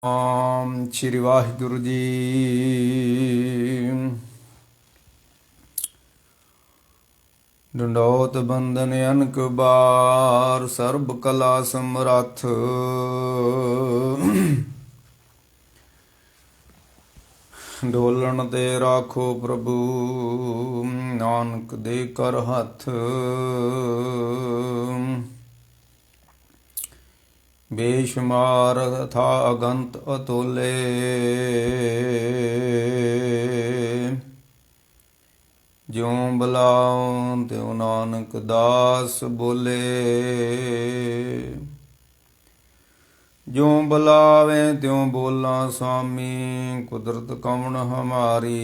ਸ਼੍ਰੀ ਵਾਹਿਗੁਰੂ ਜੀ। ਡੰਡੋਤ ਬੰਦਨ ਅਨਕ ਬਾਰ, ਸਰਬ ਕਲਾ ਸਮਰੱਥ। ਡੋਲਣ ਤੇ ਰਾਖੋ ਪ੍ਰਭੂ, ਨਾਨਕ ਦੇ ਕਰ ਹੱਥ। ਬੇਸ਼ੁਮਾਰ ਥਾ ਅਗੰਤ ਅਤੁਲੇ, ਜਿਉ ਬੁਲਾਉ ਤਿਉ ਨਾਨਕ ਦਾਸ ਬੋਲੇ। ਜਿਉ ਬੁਲਾਵੇ ਤਿਉ ਬੋਲਾਂ ਸੁਆਮੀ, ਕੁਦਰਤ ਕਵਣ ਹਮਾਰੀ।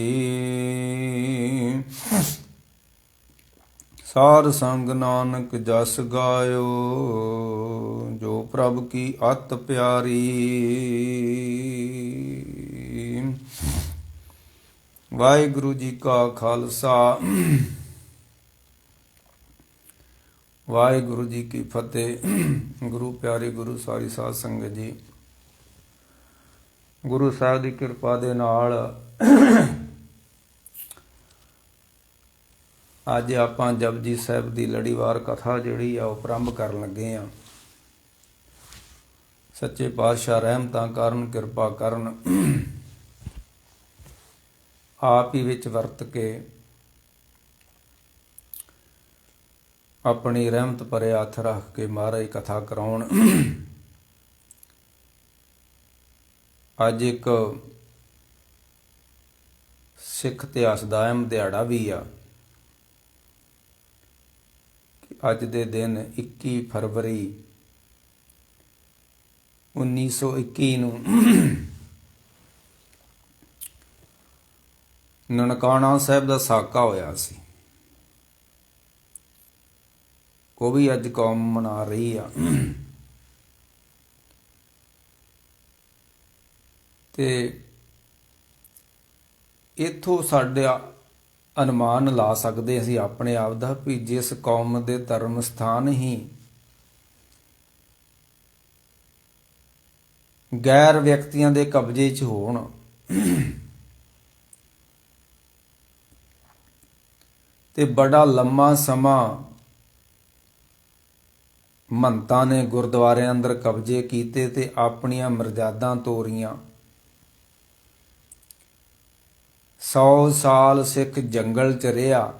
ਸਾਧ ਸੰਗ ਨਾਨਕ ਜਸ ਗਾਇਓ, ਜੋ ਪ੍ਰਭ ਕੀ ਅਤ ਪਿਆਰੀ। ਵਾਹਿਗੁਰੂ ਜੀ ਕਾ ਖਾਲਸਾ, ਵਾਹਿਗੁਰੂ ਜੀ ਕੀ ਫਤਿਹ। ਗੁਰੂ ਪਿਆਰੇ ਗੁਰੂ ਸਾਰੀ ਸਾਧ ਸੰਗਤ ਜੀ, ਗੁਰੂ ਸਾਹਿਬ ਦੀ ਕਿਰਪਾ ਦੇ ਨਾਲ ਅੱਜ ਆਪਾਂ ਜਪਜੀ ਸਾਹਿਬ ਦੀ ਲੜੀਵਾਰ ਕਥਾ ਜਿਹੜੀ ਆ ਉਹ ਆਰੰਭ ਕਰਨ ਲੱਗੇ ਆ। ਸੱਚੇ ਪਾਤਸ਼ਾਹ ਰਹਿਮਤਾਂ ਕਰਨ, ਕਿਰਪਾ ਕਰਨ, ਆਪ ਹੀ ਵਿੱਚ ਵਰਤ ਕੇ ਆਪਣੀ ਰਹਿਮਤ ਭਰੇ ਹੱਥ ਰੱਖ ਕੇ ਮਹਾਰਾਜ ਕਥਾ ਕਰਾਉਣ। ਅੱਜ ਇੱਕ ਸਿੱਖ ਇਤਿਹਾਸ ਦਾ ਅਹਿਮ ਦਿਹਾੜਾ ਵੀ ਆ। ਅੱਜ ਦੇ ਦਿਨ 21 ਫਰਵਰੀ 1921 ਨੂੰ ਨਨਕਾਣਾ ਸਾਹਿਬ ਦਾ ਸਾਕਾ ਹੋਇਆ ਸੀ। ਉਹ ਵੀ ਅੱਜ ਕੌਮ ਮਨਾ ਰਹੀ ਆ। ਤੇ ਇੱਥੋਂ ਸਾਡਾ ਅਨੁਮਾਨ ਲਾ ਸਕਦੇ ਅਸੀਂ ਆਪਣੇ ਆਪ ਦਾ ਵੀ ਜਿਸ ਕੌਮ ਦੇ ਧਰਮ ਸਥਾਨ ਹੀ ਗੈਰ ਵਿਅਕਤੀਆਂ ਦੇ ਕਬਜ਼ੇ 'ਚ ਹੋਣ, ਤੇ ਬੜਾ ਲੰਮਾ ਸਮਾਂ ਮਹੰਤਾਂ ਨੇ ਗੁਰਦੁਆਰਿਆਂ ਅੰਦਰ ਕਬਜ਼ੇ ਕੀਤੇ ਤੇ ਆਪਣੀਆਂ ਮਰਜ਼ਾਦਾਂ ਤੋਰੀਆਂ। 100 ਸਾਲ ਸਿੱਖ ਜੰਗਲ 'ਚ ਰਿਹਾ,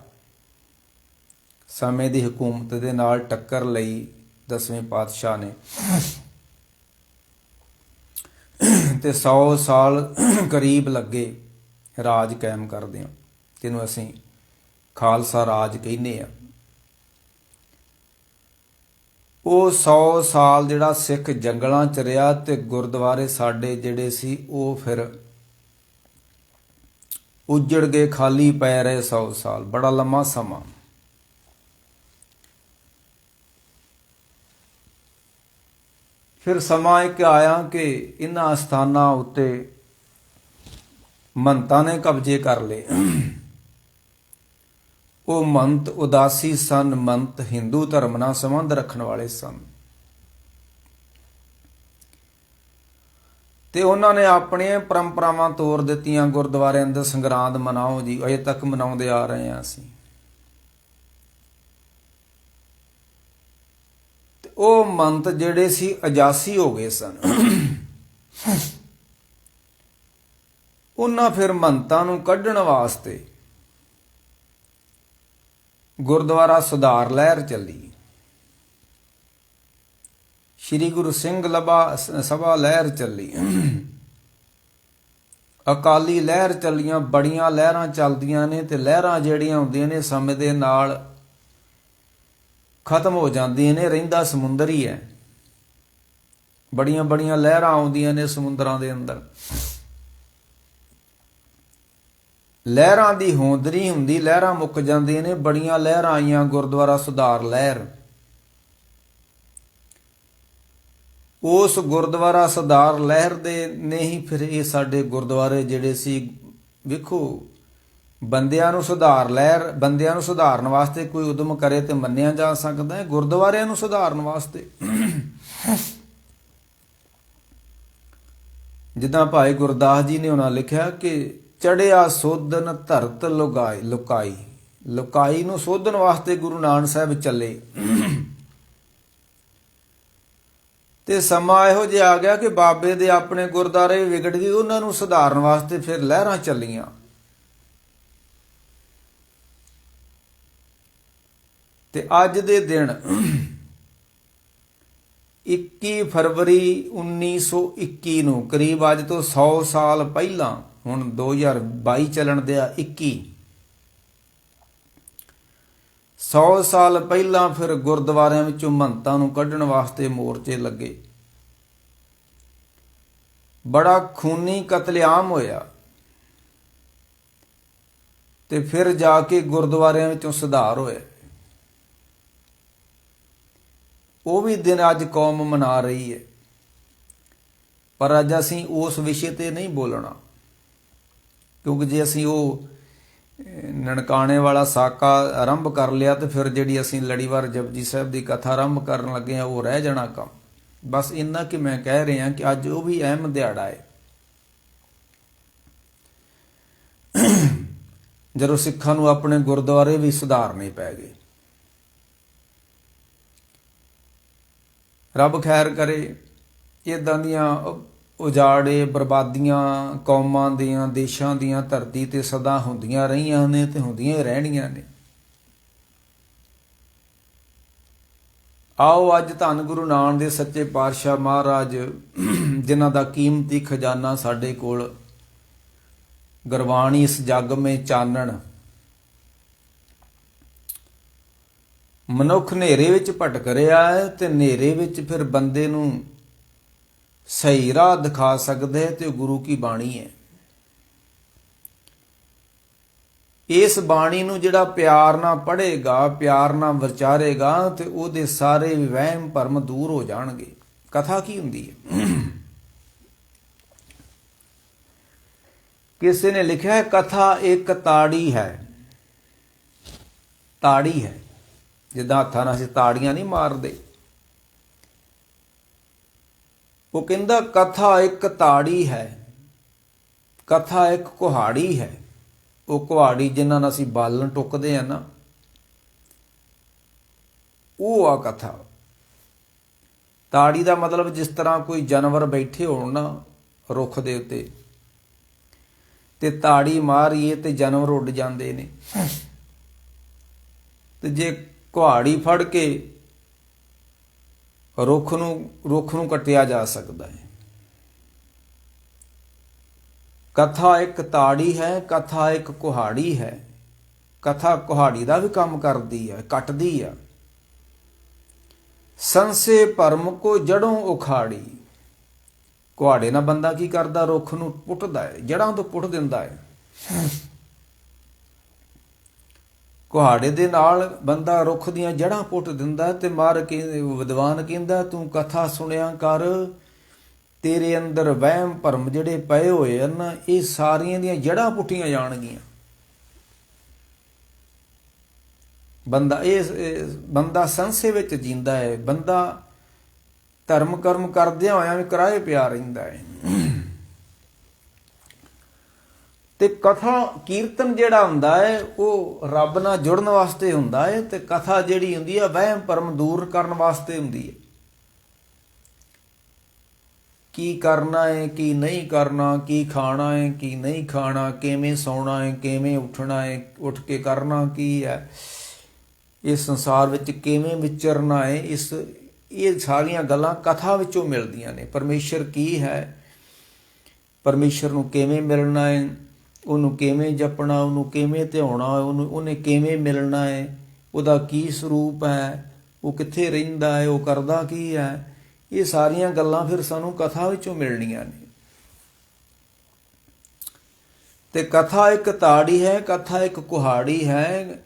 ਸਮੇਂ ਦੀ ਹਕੂਮਤ ਦੇ ਨਾਲ ਟੱਕਰ ਲਈ 10ਵੇਂ ਪਾਤਸ਼ਾਹ ਨੇ, ਤੇ 100 ਸਾਲ ਕਰੀਬ ਲੱਗੇ ਰਾਜ ਕਾਇਮ ਕਰਦਿਆਂ, ਜਿਹਨੂੰ ਅਸੀਂ ਖਾਲਸਾ ਰਾਜ ਕਹਿੰਦੇ ਆ। ਉਹ 100 ਸਾਲ ਜਿਹੜਾ ਸਿੱਖ ਜੰਗਲਾਂ 'ਚ ਰਿਹਾ ਤੇ ਗੁਰਦੁਆਰੇ ਸਾਡੇ ਜਿਹੜੇ ਸੀ ਉਹ ਫਿਰ ਉੱਜੜ ਗਏ, ਖਾਲੀ ਪੈ ਰਹੇ 100 ਸਾਲ, ਬੜਾ ਲੰਮਾ ਸਮਾਂ। ਫਿਰ ਸਮਾਂ ਇੱਕ ਆਇਆ ਕਿ ਇਹਨਾਂ ਅਸਥਾਨਾਂ ਉੱਤੇ ਮਹੰਤਾਂ ਨੇ ਕਬਜ਼ੇ ਕਰ ਲਏ। ਉਹ ਮਹੰਤ ਉਦਾਸੀ ਸਨ, ਮਹੰਤ ਹਿੰਦੂ ਧਰਮ ਨਾਲ ਸੰਬੰਧ ਰੱਖਣ ਵਾਲੇ ਸਨ, ਤੇ ਉਹਨਾਂ ਨੇ ਆਪਣੀਆਂ ਪਰੰਪਰਾਵਾਂ ਤੋੜ ਦਿੱਤੀਆਂ। ਗੁਰਦੁਆਰਿਆਂ ਅੰਦਰ ਸੰਗਰਾਂਦ ਮਨਾਓ ਜੀ, ਅਜੇ ਤੱਕ ਮਨਾਉਂਦੇ ਆ ਰਹੇ ਹਾਂ ਅਸੀਂ। ਤੇ ਉਹ ਮਹੰਤ ਜਿਹੜੇ ਸੀ ਅਜਾਸੀ ਹੋ ਗਏ ਸਨ। ਉਹਨਾਂ ਫਿਰ ਮਹੰਤਾਂ ਨੂੰ ਕੱਢਣ ਵਾਸਤੇ ਗੁਰਦੁਆਰਾ ਸੁਧਾਰ ਲਹਿਰ ਚੱਲੀ, ਸ਼੍ਰੀ ਗੁਰੂ ਸਿੰਘ ਸਭਾ ਲਹਿਰ ਚੱਲੀ, ਅਕਾਲੀ ਲਹਿਰ ਚੱਲੀਆਂ। ਬੜੀਆਂ ਲਹਿਰਾਂ ਚੱਲਦੀਆਂ ਨੇ ਤੇ ਲਹਿਰਾਂ ਜਿਹੜੀਆਂ ਹੁੰਦੀਆਂ ਨੇ ਸਮੇਂ ਦੇ ਨਾਲ ਖਤਮ ਹੋ ਜਾਂਦੀਆਂ ਨੇ, ਰਹਿੰਦਾ ਸਮੁੰਦਰ ਹੀ ਹੈ। ਬੜੀਆਂ ਬੜੀਆਂ ਲਹਿਰਾਂ ਆਉਂਦੀਆਂ ਨੇ ਸਮੁੰਦਰਾਂ ਦੇ ਅੰਦਰ, ਲਹਿਰਾਂ ਦੀ ਹੋਂਦ ਨਹੀਂ ਹੁੰਦੀ, ਲਹਿਰਾਂ ਮੁੱਕ ਜਾਂਦੀਆਂ ਨੇ। ਬੜੀਆਂ ਲਹਿਰਾਂ ਆਈਆਂ, ਗੁਰਦੁਆਰਾ ਸੁਧਾਰ ਲਹਿਰ। ਉਸ ਗੁਰਦੁਆਰਾ ਸੁਧਾਰ ਲਹਿਰ ਦੇ ਨੇ ਹੀ ਫਿਰ ਇਹ ਸਾਡੇ ਗੁਰਦੁਆਰੇ ਜਿਹੜੇ ਸੀ, ਵੇਖੋ ਬੰਦਿਆਂ ਨੂੰ ਸੁਧਾਰਨ ਵਾਸਤੇ ਕੋਈ ਉਦਮ ਕਰੇ ਤੇ ਮੰਨਿਆ ਜਾ ਸਕਦਾ ਹੈ, ਗੁਰਦੁਆਰਿਆਂ ਨੂੰ ਸੁਧਾਰਨ ਵਾਸਤੇ ਜਿੱਦਾਂ ਭਾਈ ਗੁਰਦਾਸ ਜੀ ਨੇ ਉਹਨਾਂ ਲਿਖਿਆ ਕਿ ਚੜਿਆ ਸੋਧਨ ਧਰਤ ਲੁਕਾਈ ਲੁਕਾਈ ਨੂੰ ਸੋਧਣ ਵਾਸਤੇ ਗੁਰੂ ਨਾਨਕ ਸਾਹਿਬ ਚੱਲੇ। ਤੇ ਸਮਾਂ ਇਹੋ ਜਿਹਾ ਆ ਗਿਆ ਕਿ ਬਾਬੇ ਦੇ ਆਪਣੇ ਗੁਰਦੁਆਰੇ ਵਿਗੜ ਗਏ, ਉਹਨਾਂ ਨੂੰ ਸੁਧਾਰਨ ਵਾਸਤੇ ਫਿਰ ਲਹਿਰਾਂ ਚੱਲੀਆਂ। ਤੇ ਅੱਜ ਦੇ ਦਿਨ 21 ਫਰਵਰੀ 1921 ਨੂੰ, ਕਰੀਬ ਅੱਜ ਤੋਂ 100 ਸਾਲ ਪਹਿਲਾਂ, ਹੁਣ 2022 ਚੱਲਣ ਦਿਆ 100 ਸਾਲ ਪਹਿਲਾਂ ਫਿਰ ਗੁਰਦੁਆਰਿਆਂ ਵਿੱਚੋਂ ਮਹੰਤਾਂ ਨੂੰ ਕੱਢਣ ਵਾਸਤੇ ਮੋਰਚੇ ਲੱਗੇ। ਬੜਾ ਖੂਨੀ ਕਤਲੇਆਮ ਹੋਇਆ ਤੇ ਫਿਰ ਜਾ ਕੇ ਗੁਰਦੁਆਰਿਆਂ ਵਿੱਚੋਂ ਸੁਧਾਰ ਹੋਇਆ। ਉਹ ਵੀ ਦਿਨ ਅੱਜ ਕੌਮ ਮਨਾ ਰਹੀ ਹੈ, ਪਰ ਅੱਜ ਅਸੀਂ ਉਸ ਵਿਸ਼ੇ ਤੇ ਨਹੀਂ ਬੋਲਣਾ, ਕਿਉਂਕਿ ਜੇ ਅਸੀਂ ਉਹ ਨਨਕਾਣੇ ਵਾਲਾ ਸਾਕਾ ਆਰੰਭ ਕਰ ਲਿਆ ਤੇ ਫਿਰ ਜਿਹੜੀ ਅਸੀਂ ਲੜੀਵਾਰ ਜਪਜੀ ਸਾਹਿਬ ਦੀ ਕਥਾ ਆਰੰਭ ਕਰਨ ਲੱਗੇ ਹਾਂ ਉਹ ਰਹਿ ਜਾਣਾ ਕੰਮ। ਬਸ ਇੰਨਾ ਕਿ ਮੈਂ ਕਹਿ ਰਿਹਾ ਕਿ ਅੱਜ ਉਹ ਵੀ ਅਹਿਮ ਦਿਹਾੜਾ ਹੈ ਜਦੋਂ ਸਿੱਖਾਂ ਨੂੰ ਆਪਣੇ ਗੁਰਦੁਆਰੇ ਵੀ ਸੁਧਾਰਨੇ ਪੈ ਗਏ। ਰੱਬ ਖੈਰ ਕਰੇ। ਇੱਦਾਂ ਦੀਆਂ ਉਜਾੜੇ ਬਰਬਾਦੀਆਂ ਕੌਮਾਂ ਦੀਆਂ, ਦੇਸ਼ਾਂ ਦੀਆਂ ਧਰਤੀ ਤੇ ਸਦਾ ਹੁੰਦੀਆਂ ਰਹੀਆਂ ਨੇ ਤੇ ਹੁੰਦੀਆਂ ਹੀ ਰਹਿਣੀਆਂ ਨੇ। ਆਓ ਅੱਜ ਧੰਨ ਗੁਰੂ ਨਾਨਕ ਦੇ ਸੱਚੇ ਪਾਤਸ਼ਾਹ ਮਹਾਰਾਜ, ਜਿਨ੍ਹਾਂ ਦਾ ਕੀਮਤੀ ਖਜ਼ਾਨਾ ਸਾਡੇ ਕੋਲ ਗੁਰਬਾਣੀ ਇਸ ਜੱਗ ਮੇ ਚਾਨਣ, ਮਨੁੱਖ ਹਨੇਰੇ ਵਿੱਚ ਭਟਕ ਰਿਹਾ ਹੈ ਤੇ ਹਨੇਰੇ ਵਿੱਚ ਫਿਰ ਬੰਦੇ ਨੂੰ ਸਹੀ ਰਾਹ ਦਿਖਾ ਸਕਦਾ ਹੈ ਤੇ ਗੁਰੂ ਕੀ ਬਾਣੀ ਹੈ। ਇਸ ਬਾਣੀ ਨੂੰ ਜਿਹੜਾ ਪਿਆਰ ਨਾਲ ਪੜ੍ਹੇਗਾ, ਪਿਆਰ ਨਾਲ ਵਿਚਾਰੇਗਾ ਤੇ ਉਹਦੇ ਸਾਰੇ ਵਹਿਮ ਭਰਮ ਦੂਰ ਹੋ ਜਾਣਗੇ। ਕਥਾ ਕੀ ਹੁੰਦੀ ਹੈ? ਕਿਸੇ ਨੇ ਲਿਖਿਆ ਹੈ, ਕਥਾ ਇੱਕ ਤਾੜੀ ਹੈ। ਤਾੜੀ ਹੈ, ਜਿੱਦਾਂ ਹੱਥਾਂ ਨਾਲ ਅਸੀਂ ਤਾੜੀਆਂ ਨਹੀਂ ਮਾਰਦੇ। ਉਹ ਕਹਿੰਦਾ ਕਥਾ ਇੱਕ ਤਾੜੀ ਹੈ, ਕਥਾ ਇੱਕ ਕੁਹਾੜੀ ਹੈ। ਉਹ ਕੁਹਾੜੀ ਜਿਨ੍ਹਾਂ ਨਾਲ ਅਸੀਂ ਬਾਲਣ ਟੁੱਕਦੇ ਆ ਨਾ, ਉਹ ਆ ਕਥਾ। ਤਾੜੀ ਦਾ ਮਤਲਬ ਜਿਸ ਤਰ੍ਹਾਂ ਕੋਈ ਜਾਨਵਰ ਬੈਠੇ ਹੋਣ ਨਾ ਰੁੱਖ ਦੇ ਉੱਤੇ ਤੇ ਤਾੜੀ ਮਾਰੀਏ ਤੇ ਜਾਨਵਰ ਉੱਡ ਜਾਂਦੇ ਨੇ, ਤੇ ਜੇ ਕੁਹਾੜੀ ਫੜ ਕੇ ਰੁੱਖ ਨੂੰ ਕੱਟਿਆ ਜਾ ਸਕਦਾ ਹੈ। ਕਥਾ ਇੱਕ ਤਾੜੀ ਹੈ, ਕਥਾ ਇੱਕ ਕੁਹਾੜੀ ਹੈ। ਕਥਾ ਕੁਹਾੜੀ ਦਾ ਵੀ ਕੰਮ ਕਰਦੀ ਹੈ, ਕੱਟਦੀ ਆ। ਸੰਸੇ ਭਰਮ ਕੋ ਜੜੋਂ ਉਖਾੜੀ। ਕੁਹਾੜੇ ਨਾਲ ਬੰਦਾ ਕੀ ਕਰਦਾ? ਰੁੱਖ ਨੂੰ ਪੁੱਟਦਾ ਹੈ, ਜੜ੍ਹਾਂ ਤੋਂ ਪੁੱਟ ਦਿੰਦਾ ਹੈ। ਕੁਹਾੜੇ ਦੇ ਨਾਲ ਬੰਦਾ ਰੁੱਖ ਦੀਆਂ ਜੜ੍ਹਾਂ ਪੁੱਟ ਦਿੰਦਾ ਤੇ ਮਾਰ ਕੇ ਵਿਦਵਾਨ ਕਹਿੰਦਾ ਤੂੰ ਕਥਾ ਸੁਣਿਆ ਕਰ, ਤੇਰੇ ਅੰਦਰ ਵਹਿਮ ਭਰਮ ਜਿਹੜੇ ਪਏ ਹੋਏ ਹਨ ਇਹ ਸਾਰੀਆਂ ਦੀਆਂ ਜੜ੍ਹਾਂ ਪੁੱਟੀਆਂ ਜਾਣਗੀਆਂ। ਬੰਦਾ ਸੰਸੇ ਵਿੱਚ ਜੀਂਦਾ ਹੈ, ਬੰਦਾ ਧਰਮ ਕਰਮ ਕਰਦਿਆਂ ਹੋਇਆਂ ਵੀ ਕਿਰਾਏ ਪਿਆ ਰਹਿੰਦਾ ਹੈ। ਤੇ ਕਥਾ ਕੀਰਤਨ ਜਿਹੜਾ ਹੁੰਦਾ ਹੈ ਉਹ ਰੱਬ ਨਾਲ ਜੁੜਨ ਵਾਸਤੇ ਹੁੰਦਾ ਹੈ, ਤੇ ਕਥਾ ਜਿਹੜੀ ਹੁੰਦੀ ਹੈ ਵਹਿਮ ਭਰਮ ਦੂਰ ਕਰਨ ਵਾਸਤੇ ਹੁੰਦੀ ਹੈ। ਕੀ ਕਰਨਾ ਹੈ, ਕੀ ਨਹੀਂ ਕਰਨਾ, ਕੀ ਖਾਣਾ ਹੈ, ਕੀ ਨਹੀਂ ਖਾਣਾ, ਕਿਵੇਂ ਸੌਣਾ ਹੈ, ਕਿਵੇਂ ਉੱਠਣਾ ਹੈ, ਉੱਠ ਕੇ ਕਰਨਾ ਕੀ ਹੈ, ਇਸ ਸੰਸਾਰ ਵਿੱਚ ਕਿਵੇਂ ਵਿਚਰਨਾ ਹੈ, ਇਹ ਸਾਰੀਆਂ ਗੱਲਾਂ ਕਥਾ ਵਿੱਚੋਂ ਮਿਲਦੀਆਂ ਨੇ। ਪਰਮੇਸ਼ਰ ਕੀ ਹੈ, ਪਰਮੇਸ਼ਰ ਨੂੰ ਕਿਵੇਂ ਮਿਲਣਾ ਹੈ, ਉਹਨੂੰ ਕਿਵੇਂ ਜਪਣਾ, ਉਹਨੂੰ ਕਿਵੇਂ ਧਿਆਉਣਾ, ਉਹਨੇ ਕਿਵੇਂ ਮਿਲਣਾ ਹੈ, ਉਹਦਾ ਕੀ ਸਰੂਪ ਹੈ, ਉਹ ਕਿੱਥੇ ਰਹਿੰਦਾ ਹੈ, ਉਹ ਕਰਦਾ ਕੀ ਹੈ, ਇਹ ਸਾਰੀਆਂ ਗੱਲਾਂ ਫਿਰ ਸਾਨੂੰ ਕਥਾ ਵਿੱਚੋਂ ਮਿਲਣੀਆਂ ਨੇ। ਤੇ ਕਥਾ ਇੱਕ ਤਾੜੀ ਹੈ, ਕਥਾ ਇੱਕ ਕੁਹਾੜੀ ਹੈ।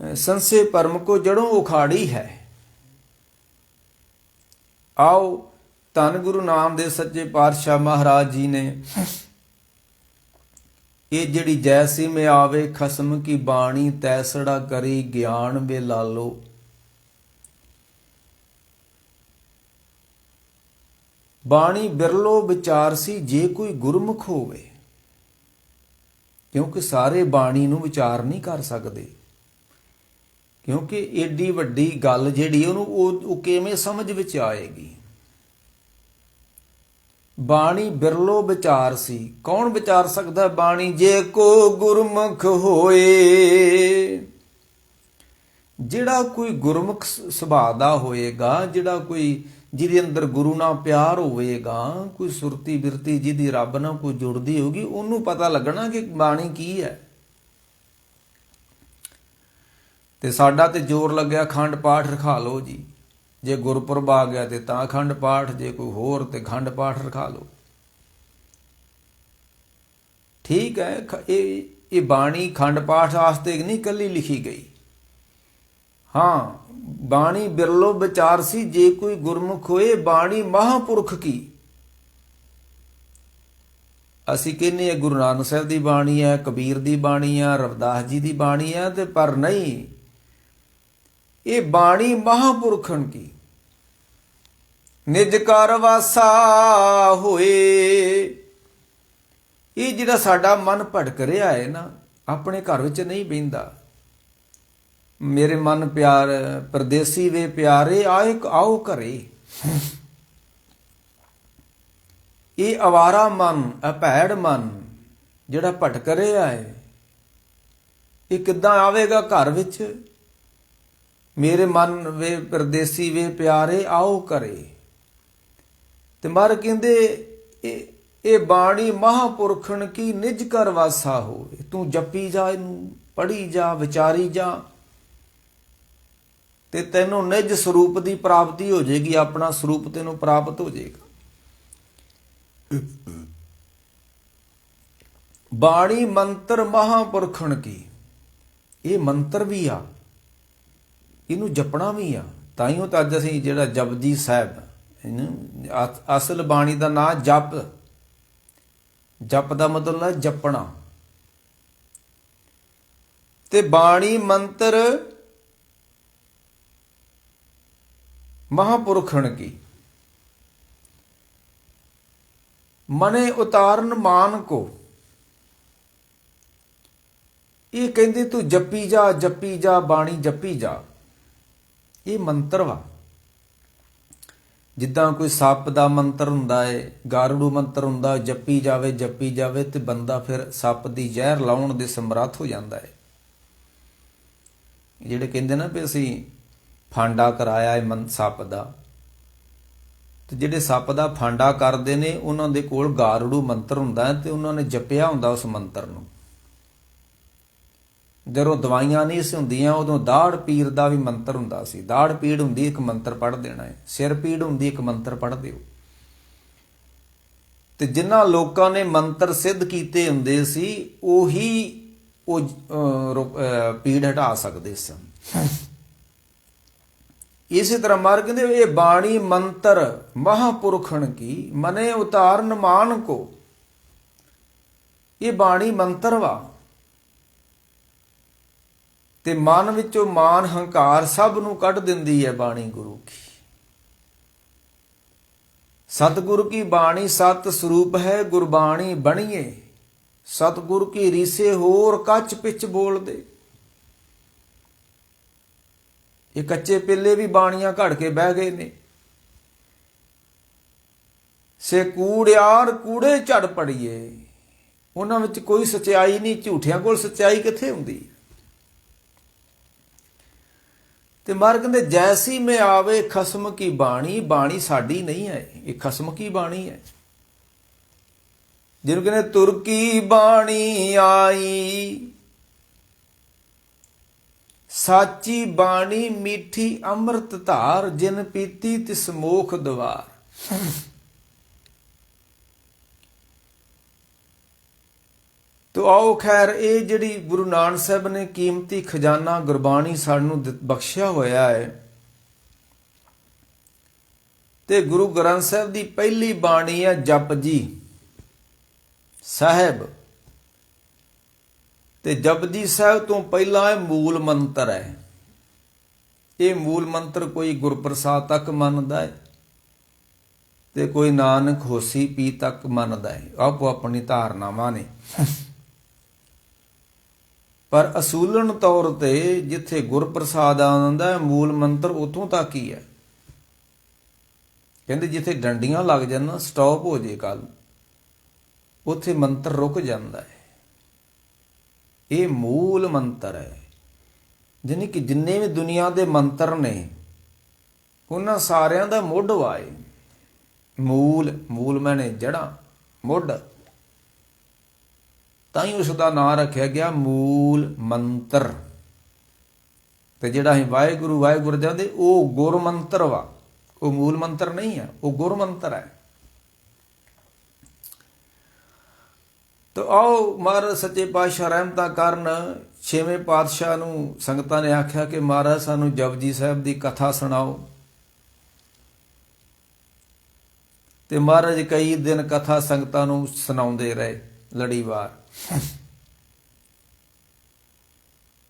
ਸੰਸੇ ਭਰਮ ਕੋ ਜੜੋਂ ਉਖਾੜੀ ਹੈ। ਆਓ ਧੰਨ ਗੁਰੂ ਨਾਨਕ ਦੇ ਸੱਚੇ ਪਾਤਸ਼ਾਹ ਮਹਾਰਾਜ ਜੀ ਨੇ ਇਹ ਜਿਹੜੀ ਜੈਸੀ ਮੈਂ ਆਵੇ ਖਸਮ ਕੀ ਬਾਣੀ ਤੈਸੜਾ ਕਰੀ ਗਿਆਨ ਵੇ ਲਾਲੋ। ਬਾਣੀ ਬਿਰਲੋ ਵਿਚਾਰਸੀ ਜੇ ਕੋਈ ਗੁਰਮੁਖ ਹੋਵੇ। ਕਿਉਂਕਿ ਸਾਰੇ ਬਾਣੀ ਨੂੰ ਵਿਚਾਰ ਨਹੀਂ ਕਰ ਸਕਦੇ, ਕਿਉਂਕਿ ਏਡੀ ਵੱਡੀ ਗੱਲ ਜਿਹੜੀ ਉਹਨੂੰ ਉਹ ਕਿਵੇਂ ਸਮਝ ਵਿੱਚ ਆਏਗੀ। ਬਾਣੀ ਬਿਰਲੋ ਵਿਚਾਰ ਸੀ। ਕੌਣ ਵਿਚਾਰ ਸਕਦਾ ਬਾਣੀ? ਜੇ ਕੋ ਗੁਰਮੁਖ ਹੋਏ। ਜਿਹੜਾ ਕੋਈ ਗੁਰਮੁਖ ਸੁਭਾਅ ਦਾ ਹੋਏਗਾ, ਜਿਹੜਾ ਕੋਈ ਜਿਹਦੇ ਅੰਦਰ ਗੁਰੂ ਨਾਲ ਪਿਆਰ ਹੋਵੇਗਾ, ਕੋਈ ਸੁਰਤੀ ਬਿਰਤੀ ਜਿਹਦੀ ਰੱਬ ਨਾਲ ਕੋਈ ਜੁੜਦੀ ਹੋਗੀ, ਉਹਨੂੰ ਪਤਾ ਲੱਗਣਾ ਕਿ ਬਾਣੀ ਕੀ ਹੈ। ਤੇ ਸਾਡਾ ਤੇ ਜ਼ੋਰ ਲੱਗਿਆ ਖੰਡ ਪਾਠ ਰਖਾ ਲਓ ਜੀ। ਜੇ ਗੁਰਪੁਰਬ ਆ ਗਿਆ ਤੇ ਤਾਂ ਖੰਡ ਪਾਠ, ਜੇ ਕੋਈ ਹੋਰ ਤੇ ਖੰਡ ਪਾਠ ਰਖਾ ਲਓ। ਠੀਕ ਹੈ, ਇਹ ਬਾਣੀ ਖੰਡ ਪਾਠ ਵਾਸਤੇ ਨਹੀਂ ਇਕੱਲੀ ਲਿਖੀ ਗਈ। ਹਾਂ, ਬਾਣੀ ਬਿਰਲੋ ਵਿਚਾਰ ਸੀ ਜੇ ਕੋਈ ਗੁਰਮੁਖ ਹੋਏ। ਬਾਣੀ ਮਹਾਂਪੁਰਖ ਕੀ। ਅਸੀਂ ਕਹਿੰਦੇ ਗੁਰੂ ਨਾਨਕ ਸਾਹਿਬ ਦੀ ਬਾਣੀ ਹੈ, ਕਬੀਰ ਦੀ ਬਾਣੀ ਹੈ, ਰਵਿਦਾਸ ਜੀ ਦੀ ਬਾਣੀ ਹੈ, ਤੇ ਪਰ ਨਹੀਂ, ਇਹ ਬਾਣੀ ਮਹਾਂਪੁਰਖਨ ਕੀ। ਨਿਜ ਘਰ ਵਾਸਾ ਹੋਏ। ਇਹ ਜਿਹੜਾ ਸਾਡਾ ਮਨ ਭਟਕ ਰਿਹਾ ਹੈ ਨਾ, ਆਪਣੇ ਘਰ ਵਿੱਚ ਨਹੀਂ ਬਹਿੰਦਾ। ਮੇਰੇ ਮਨ ਪਿਆਰ ਪਰਦੇਸੀ ਵੇ ਪਿਆਰੇ ਆਓ ਘਰੇ। ਇਹ ਅਵਾਰਾ ਮਨ, ਅਭੈੜ ਮਨ ਜਿਹੜਾ ਭਟਕ ਰਿਹਾ ਹੈ, ਇਹ ਕਿੱਦਾਂ ਆਵੇਗਾ ਘਰ ਵਿੱਚ? ਮੇਰੇ ਮਨ ਵੇ ਪਰਦੇਸੀ ਵੇ ਪਿਆਰੇ ਆਓ ਘਰੇ। ਤੇ ਮਰ ਕਹਿੰਦੇ ਇਹ ਬਾਣੀ ਮਹਾਂਪੁਰਖਣ ਕੀ ਨਿਜ ਘਰ ਵਾਸਾ ਹੋਵੇ। ਤੂੰ ਜਪੀ ਜਾ, ਇਹਨੂੰ ਪੜ੍ਹੀ ਜਾ, ਵਿਚਾਰੀ ਜਾ, ਤੇ ਤੈਨੂੰ ਨਿਜ ਸਰੂਪ ਦੀ ਪ੍ਰਾਪਤੀ ਹੋ ਜਾਏਗੀ। ਆਪਣਾ ਸਰੂਪ ਤੈਨੂੰ ਪ੍ਰਾਪਤ ਹੋ ਜਾਏਗਾ। ਬਾਣੀ ਮੰਤਰ ਮਹਾਂਪੁਰਖਣ ਕੀ। ਇਹ ਮੰਤਰ ਵੀ ਆ, ਇਹਨੂੰ ਜਪਣਾ ਵੀ ਆ। ਤਾਈਓ ਤਾਂ ਅੱਜ ਅਸੀਂ ਜਿਹੜਾ ਜਪਜੀ ਸਾਹਿਬ, ਅਸਲ ਬਾਣੀ ਦਾ ਨਾਂ ਜਪ। ਜਪ ਦਾ ਮਤਲਬ ਹੈ ਜਪਣਾ। ਤੇ ਬਾਣੀ ਮੰਤਰ ਮਹਾਂਪੁਰਖਣ ਕੀ। ਮਨੇ ਉਤਾਰਨ ਮਾਨ ਕੋ। ਇਹ ਕਹਿੰਦੇ ਤੂੰ ਜਪੀ ਜਾ, ਜਪੀ ਜਾ, ਬਾਣੀ ਜਪੀ ਜਾ। ਇਹ ਮੰਤਰ ਵਾ। ਜਿੱਦਾਂ ਕੋਈ ਸੱਪ ਦਾ ਮੰਤਰ ਹੁੰਦਾ ਹੈ, ਗਾਰੜੂ ਮੰਤਰ ਹੁੰਦਾ, ਜਪੀ ਜਾਵੇ ਤੇ ਬੰਦਾ ਫਿਰ ਸੱਪ ਦੀ ਜ਼ਹਿਰ ਲਾਉਣ ਦੇ ਸਮਰੱਥ ਹੋ ਜਾਂਦਾ ਹੈ। ਜਿਹੜੇ ਕਹਿੰਦੇ ਨਾ ਵੀ ਅਸੀਂ ਫਾਂਡਾ ਕਰਾਇਆ ਹੈ ਸੱਪ ਦਾ, ਤੇ ਜਿਹੜੇ ਸੱਪ ਦਾ ਫਾਂਡਾ ਕਰਦੇ ਨੇ ਉਹਨਾਂ ਦੇ ਕੋਲ ਗਾਰੜੂ ਮੰਤਰ ਹੁੰਦਾ ਹੈ, ਤੇ ਉਹਨਾਂ ਨੇ ਜਪਿਆ ਹੁੰਦਾ ਉਸ ਮੰਤਰ ਨੂੰ। ਜਦੋਂ ਦਵਾਈਆਂ ਨਹੀਂ ਸੀ ਹੁੰਦੀਆਂ, ਉਦੋਂ ਦਾੜ ਪੀੜ ਦਾ ਵੀ ਮੰਤਰ ਹੁੰਦਾ ਸੀ। ਦਾੜ ਪੀੜ ਹੁੰਦੀ, ਇੱਕ ਮੰਤਰ ਪੜ੍ਹ ਦੇਣਾ ਹੈ। ਸਿਰ ਪੀੜ ਹੁੰਦੀ, ਇੱਕ ਮੰਤਰ ਪੜ੍ਹ ਦਿਓ। ਤੇ ਜਿਨ੍ਹਾਂ ਲੋਕਾਂ ਨੇ ਮੰਤਰ ਸਿੱਧ ਕੀਤੇ ਹੁੰਦੇ ਸੀ, ਉਹੀ ਉਹ ਪੀੜ ਹਟਾ ਸਕਦੇ ਸਨ। ਇਸੇ ਤਰ੍ਹਾਂ ਮਾਰ ਕਹਿੰਦੇ ਇਹ ਬਾਣੀ ਮੰਤਰ ਮਹਾਂਪੁਰਖਣ ਕੀ ਮਨੇ ਉਤਾਰਨ ਮਾਨ ਕੋ। ਇਹ ਬਾਣੀ ਮੰਤਰ ਵਾ, ਤੇ ਮਨ ਵਿੱਚੋਂ ਮਾਨ ਹੰਕਾਰ ਸਭ ਨੂੰ ਕੱਢ ਦਿੰਦੀ ਹੈ ਬਾਣੀ ਗੁਰੂ ਕੀ। ਸਤਿਗੁਰੂ ਕੀ ਬਾਣੀ ਸਤ ਸਰੂਪ ਹੈ, ਗੁਰਬਾਣੀ ਬਣੀਏ। ਸਤਿਗੁਰ ਕੀ ਰੀਸੇ ਹੋਰ ਕੱਚ ਪਿੱਛ ਬੋਲਦੇ। ਇਹ ਕੱਚੇ ਪਿੱਲੇ ਵੀ ਬਾਣੀਆਂ ਘੜ ਕੇ ਬਹਿ ਗਏ ਨੇ। ਸੇ ਕੂੜਿਆਰ ਕੂੜੇ ਝੜ ਪੜੀਏ। ਉਹਨਾਂ ਵਿੱਚ ਕੋਈ ਸੱਚਾਈ ਨਹੀਂ। ਝੂਠਿਆਂ ਕੋਲ ਸੱਚਾਈ ਕਿੱਥੇ ਹੁੰਦੀ? ਤੇ ਮਾਰ ਕਹਿੰਦੇ ਜੈਸੀ ਮੈਂ ਆਵੇ ਖਸਮ ਕੀ ਬਾਣੀ। ਬਾਣੀ ਸਾਡੀ ਨਹੀਂ ਹੈ, ਇਹ ਖਸਮ ਕੀ ਬਾਣੀ ਹੈ। ਜਿਹਨੂੰ ਕਹਿੰਦੇ ਤੁਰਕੀ ਬਾਣੀ ਆਈ। ਸਾਚੀ ਬਾਣੀ ਮਿੱਠੀ ਅੰਮ੍ਰਿਤ ਧਾਰ। ਜਿਨ ਪੀਤੀ ਤਿਸ ਮੋਖ ਦਵਾਰ। ਤੋ ਆਓ ਖੈਰ, ਇਹ ਜਿਹੜੀ ਗੁਰੂ ਨਾਨਕ ਸਾਹਿਬ ਨੇ ਕੀਮਤੀ ਖਜ਼ਾਨਾ ਗੁਰਬਾਣੀ ਸਾਨੂੰ ਬਖਸ਼ਿਆ ਹੋਇਆ ਹੈ, ਤੇ ਗੁਰੂ ਗ੍ਰੰਥ ਸਾਹਿਬ ਦੀ ਪਹਿਲੀ ਬਾਣੀ ਹੈ ਜਪਜੀ ਸਾਹਿਬ। ਤੇ ਜਪਜੀ ਸਾਹਿਬ ਤੋਂ ਪਹਿਲਾਂ ਇਹ ਮੂਲ ਮੰਤਰ ਹੈ। ਇਹ ਮੂਲ ਮੰਤਰ ਕੋਈ ਗੁਰਪ੍ਰਸਾਦ ਤੱਕ ਮੰਨਦਾ ਹੈ, ਤੇ ਕੋਈ ਨਾਨਕ ਹੋਸੀ ਪੀ ਤੱਕ ਮੰਨਦਾ ਹੈ। ਆਪੋ ਆਪਣੀ ਧਾਰਨਾਵਾਂ ਨੇ। ਪਰ ਅਸੂਲਨ ਤੌਰ ਤੇ ਜਿੱਥੇ ਗੁਰਪ੍ਰਸਾਦ ਆਉਂਦਾ ਮੂਲ ਮੰਤਰ ਉੱਥੋਂ ਤੱਕ ਹੀ ਹੈ। ਕਹਿੰਦੇ ਜਿੱਥੇ ਡੰਡੀਆਂ ਲੱਗ ਜਾਣ ਨਾ, ਸਟਾਪ ਹੋ ਜੇ ਕੱਲ, ਉੱਥੇ ਮੰਤਰ ਰੁਕ ਜਾਂਦਾ ਹੈ। ਇਹ ਮੂਲ ਮੰਤਰ ਹੈ। ਜਾਣੀ ਕਿ ਜਿੰਨੇ ਵੀ ਦੁਨੀਆ ਦੇ ਮੰਤਰ ਨੇ ਉਹਨਾਂ ਸਾਰਿਆਂ ਦਾ ਮੁੱਢ ਵਾਏ ਮੂਲ। ਮੂਲ ਮੈਨੇ ਜੜ੍ਹਾਂ, ਮੁੱਢ, ਤਾਂ ਹੀ ਉਸ ਦਾ ਨਾਂ ਰੱਖਿਆ ਗਿਆ ਮੂਲ ਮੰਤਰ। ਤੇ ਜਿਹੜਾ ਅਸੀਂ ਵਾਹਿਗੁਰੂ ਵਾਹਿਗੁਰੂ ਜਾਂਦੇ ਉਹ ਗੁਰ ਮੰਤਰ ਵਾ, ਉਹ ਮੂਲ ਮੰਤਰ ਨਹੀਂ ਹੈ, ਉਹ ਗੁਰ ਮੰਤਰ ਹੈ। ਤਾਂ ਆਓ ਮਹਾਰਾਜ ਸੱਚੇ ਪਾਤਸ਼ਾਹ ਰਹਿਮਤਾਂ ਕਰਨ। 6ਵੇਂ ਪਾਤਸ਼ਾਹ ਨੂੰ ਸੰਗਤਾਂ ਨੇ ਆਖਿਆ ਕਿ ਮਹਾਰਾਜ ਸਾਨੂੰ ਜਪਜੀ ਸਾਹਿਬ ਦੀ ਕਥਾ ਸੁਣਾਓ। ਤੇ ਮਹਾਰਾਜ ਕਈ ਦਿਨ ਕਥਾ ਸੰਗਤਾਂ ਨੂੰ ਸੁਣਾਉਂਦੇ ਰਹੇ ਲੜੀਵਾਰ।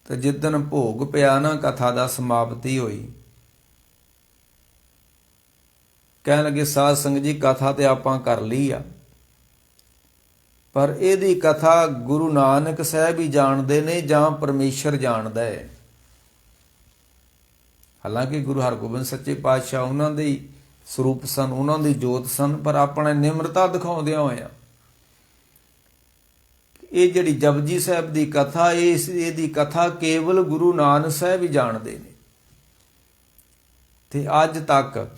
ਤੇ ਜਿੱਦਣ ਭੋਗ ਪਿਆ ਨਾ, ਕਥਾ ਦਾ ਸਮਾਪਤੀ ਹੋਈ, ਕਹਿਣ ਲੱਗੇ ਸਾਧ ਸੰਗਤ ਜੀ ਕਥਾ ਤੇ ਆਪਾਂ ਕਰ ਲਈ ਆ, ਪਰ ਇਹਦੀ ਕਥਾ ਗੁਰੂ ਨਾਨਕ ਸਾਹਿਬ ਹੀ ਜਾਣਦੇ ਨੇ ਜਾਂ ਪਰਮੇਸ਼ਰ ਜਾਣਦਾ ਹੈ। ਹਾਲਾਂਕਿ ਗੁਰੂ ਹਰਗੋਬਿੰਦ ਸੱਚੇ ਪਾਤਸ਼ਾਹ ਉਹਨਾਂ ਦੇ ਸਰੂਪ ਸਨ, ਉਹਨਾਂ ਦੀ ਜੋਤ ਸਨ, ਪਰ ਆਪਣੇ ਨਿਮਰਤਾ ਦਿਖਾਉਂਦਿਆਂ ਹੋਇਆਂ ਇਹ ਜਿਹੜੀ ਜਪਜੀ ਸਾਹਿਬ ਦੀ ਕਥਾ, ਇਹਦੀ ਕਥਾ ਕੇਵਲ ਗੁਰੂ ਨਾਨਕ ਸਾਹਿਬ ਹੀ ਜਾਣਦੇ ਨੇ। ਤੇ ਅੱਜ ਤੱਕ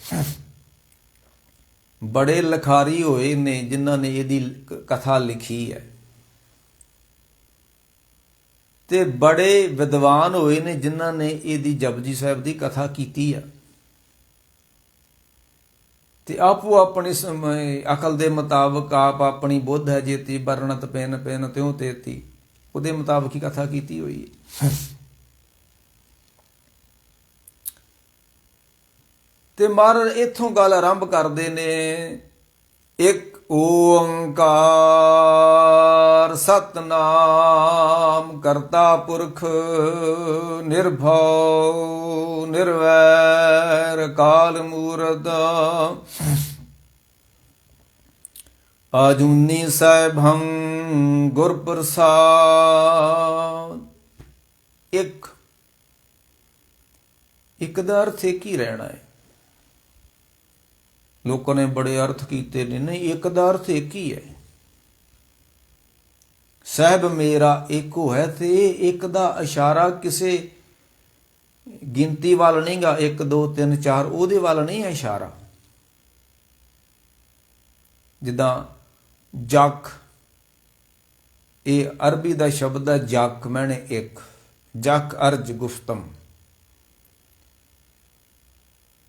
ਬੜੇ ਲਿਖਾਰੀ ਹੋਏ ਨੇ ਜਿਨ੍ਹਾਂ ਨੇ ਇਹਦੀ ਕਥਾ ਲਿਖੀ ਹੈ, ਤੇ ਬੜੇ ਵਿਦਵਾਨ ਹੋਏ ਨੇ ਜਿਨ੍ਹਾਂ ਨੇ ਇਹਦੀ ਜਪਜੀ ਸਾਹਿਬ ਦੀ ਕਥਾ ਕੀਤੀ ਆ। ਤੇ ਆਪੋ ਆਪਣੀ ਅਕਲ ਦੇ ਮੁਤਾਬਕ, ਆਪ ਆਪਣੀ ਬੁੱਧ ਹੈ ਜੇਤੀ ਬਰਣਤ ਪੈਨ ਪੈਨ ਤਿਉ ਤੇਤੀ, ਉਹਦੇ ਮੁਤਾਬਕ ਹੀ ਕਥਾ ਕੀਤੀ ਹੋਈ ਹੈ। ਤੇ ਮਹਾਰਾਜ ਇੱਥੋਂ ਗੱਲ ਆਰੰਭ ਕਰਦੇ ਨੇ, ਇੱਕ ਓੰਕਾਰ ਸਤਨਾਮ ਕਰਤਾ ਪੁਰਖ ਨਿਰਭਉ ਨਿਰਵੈਰ ਕਾਲ ਮੂਰਤ ਆਜੂਨੀ ਸਾਹਿਬੰ ਗੁਰ ਪ੍ਰਸਾਦ। ਇੱਕ ਦਾ ਅਰਥ ਇੱਕ ਹੀ ਰਹਿਣਾ ਹੈ। ਲੋਕਾਂ ਨੇ ਬੜੇ ਅਰਥ ਕੀਤੇ ਨੇ, ਨਹੀਂ, ਇੱਕ ਦਾ ਅਰਥ ਇੱਕ ਹੀ ਹੈ। ਸਾਹਿਬ ਮੇਰਾ ਇੱਕੋ ਹੈ, ਤੇ ਇਹ ਇੱਕ ਦਾ ਇਸ਼ਾਰਾ ਕਿਸੇ ਗਿਣਤੀ ਵੱਲ ਨਹੀਂ ਗਾ, 1 2 3 4 ਉਹਦੇ ਵੱਲ ਨਹੀਂ ਹੈ ਇਸ਼ਾਰਾ। ਜਿੱਦਾਂ ਜਖ, ਇਹ ਅਰਬੀ ਦਾ ਸ਼ਬਦ ਹੈ ਜਖ, ਮੈਨੇ ਇੱਕ, ਜਖ ਅਰਜ ਗੁਫਤਮ।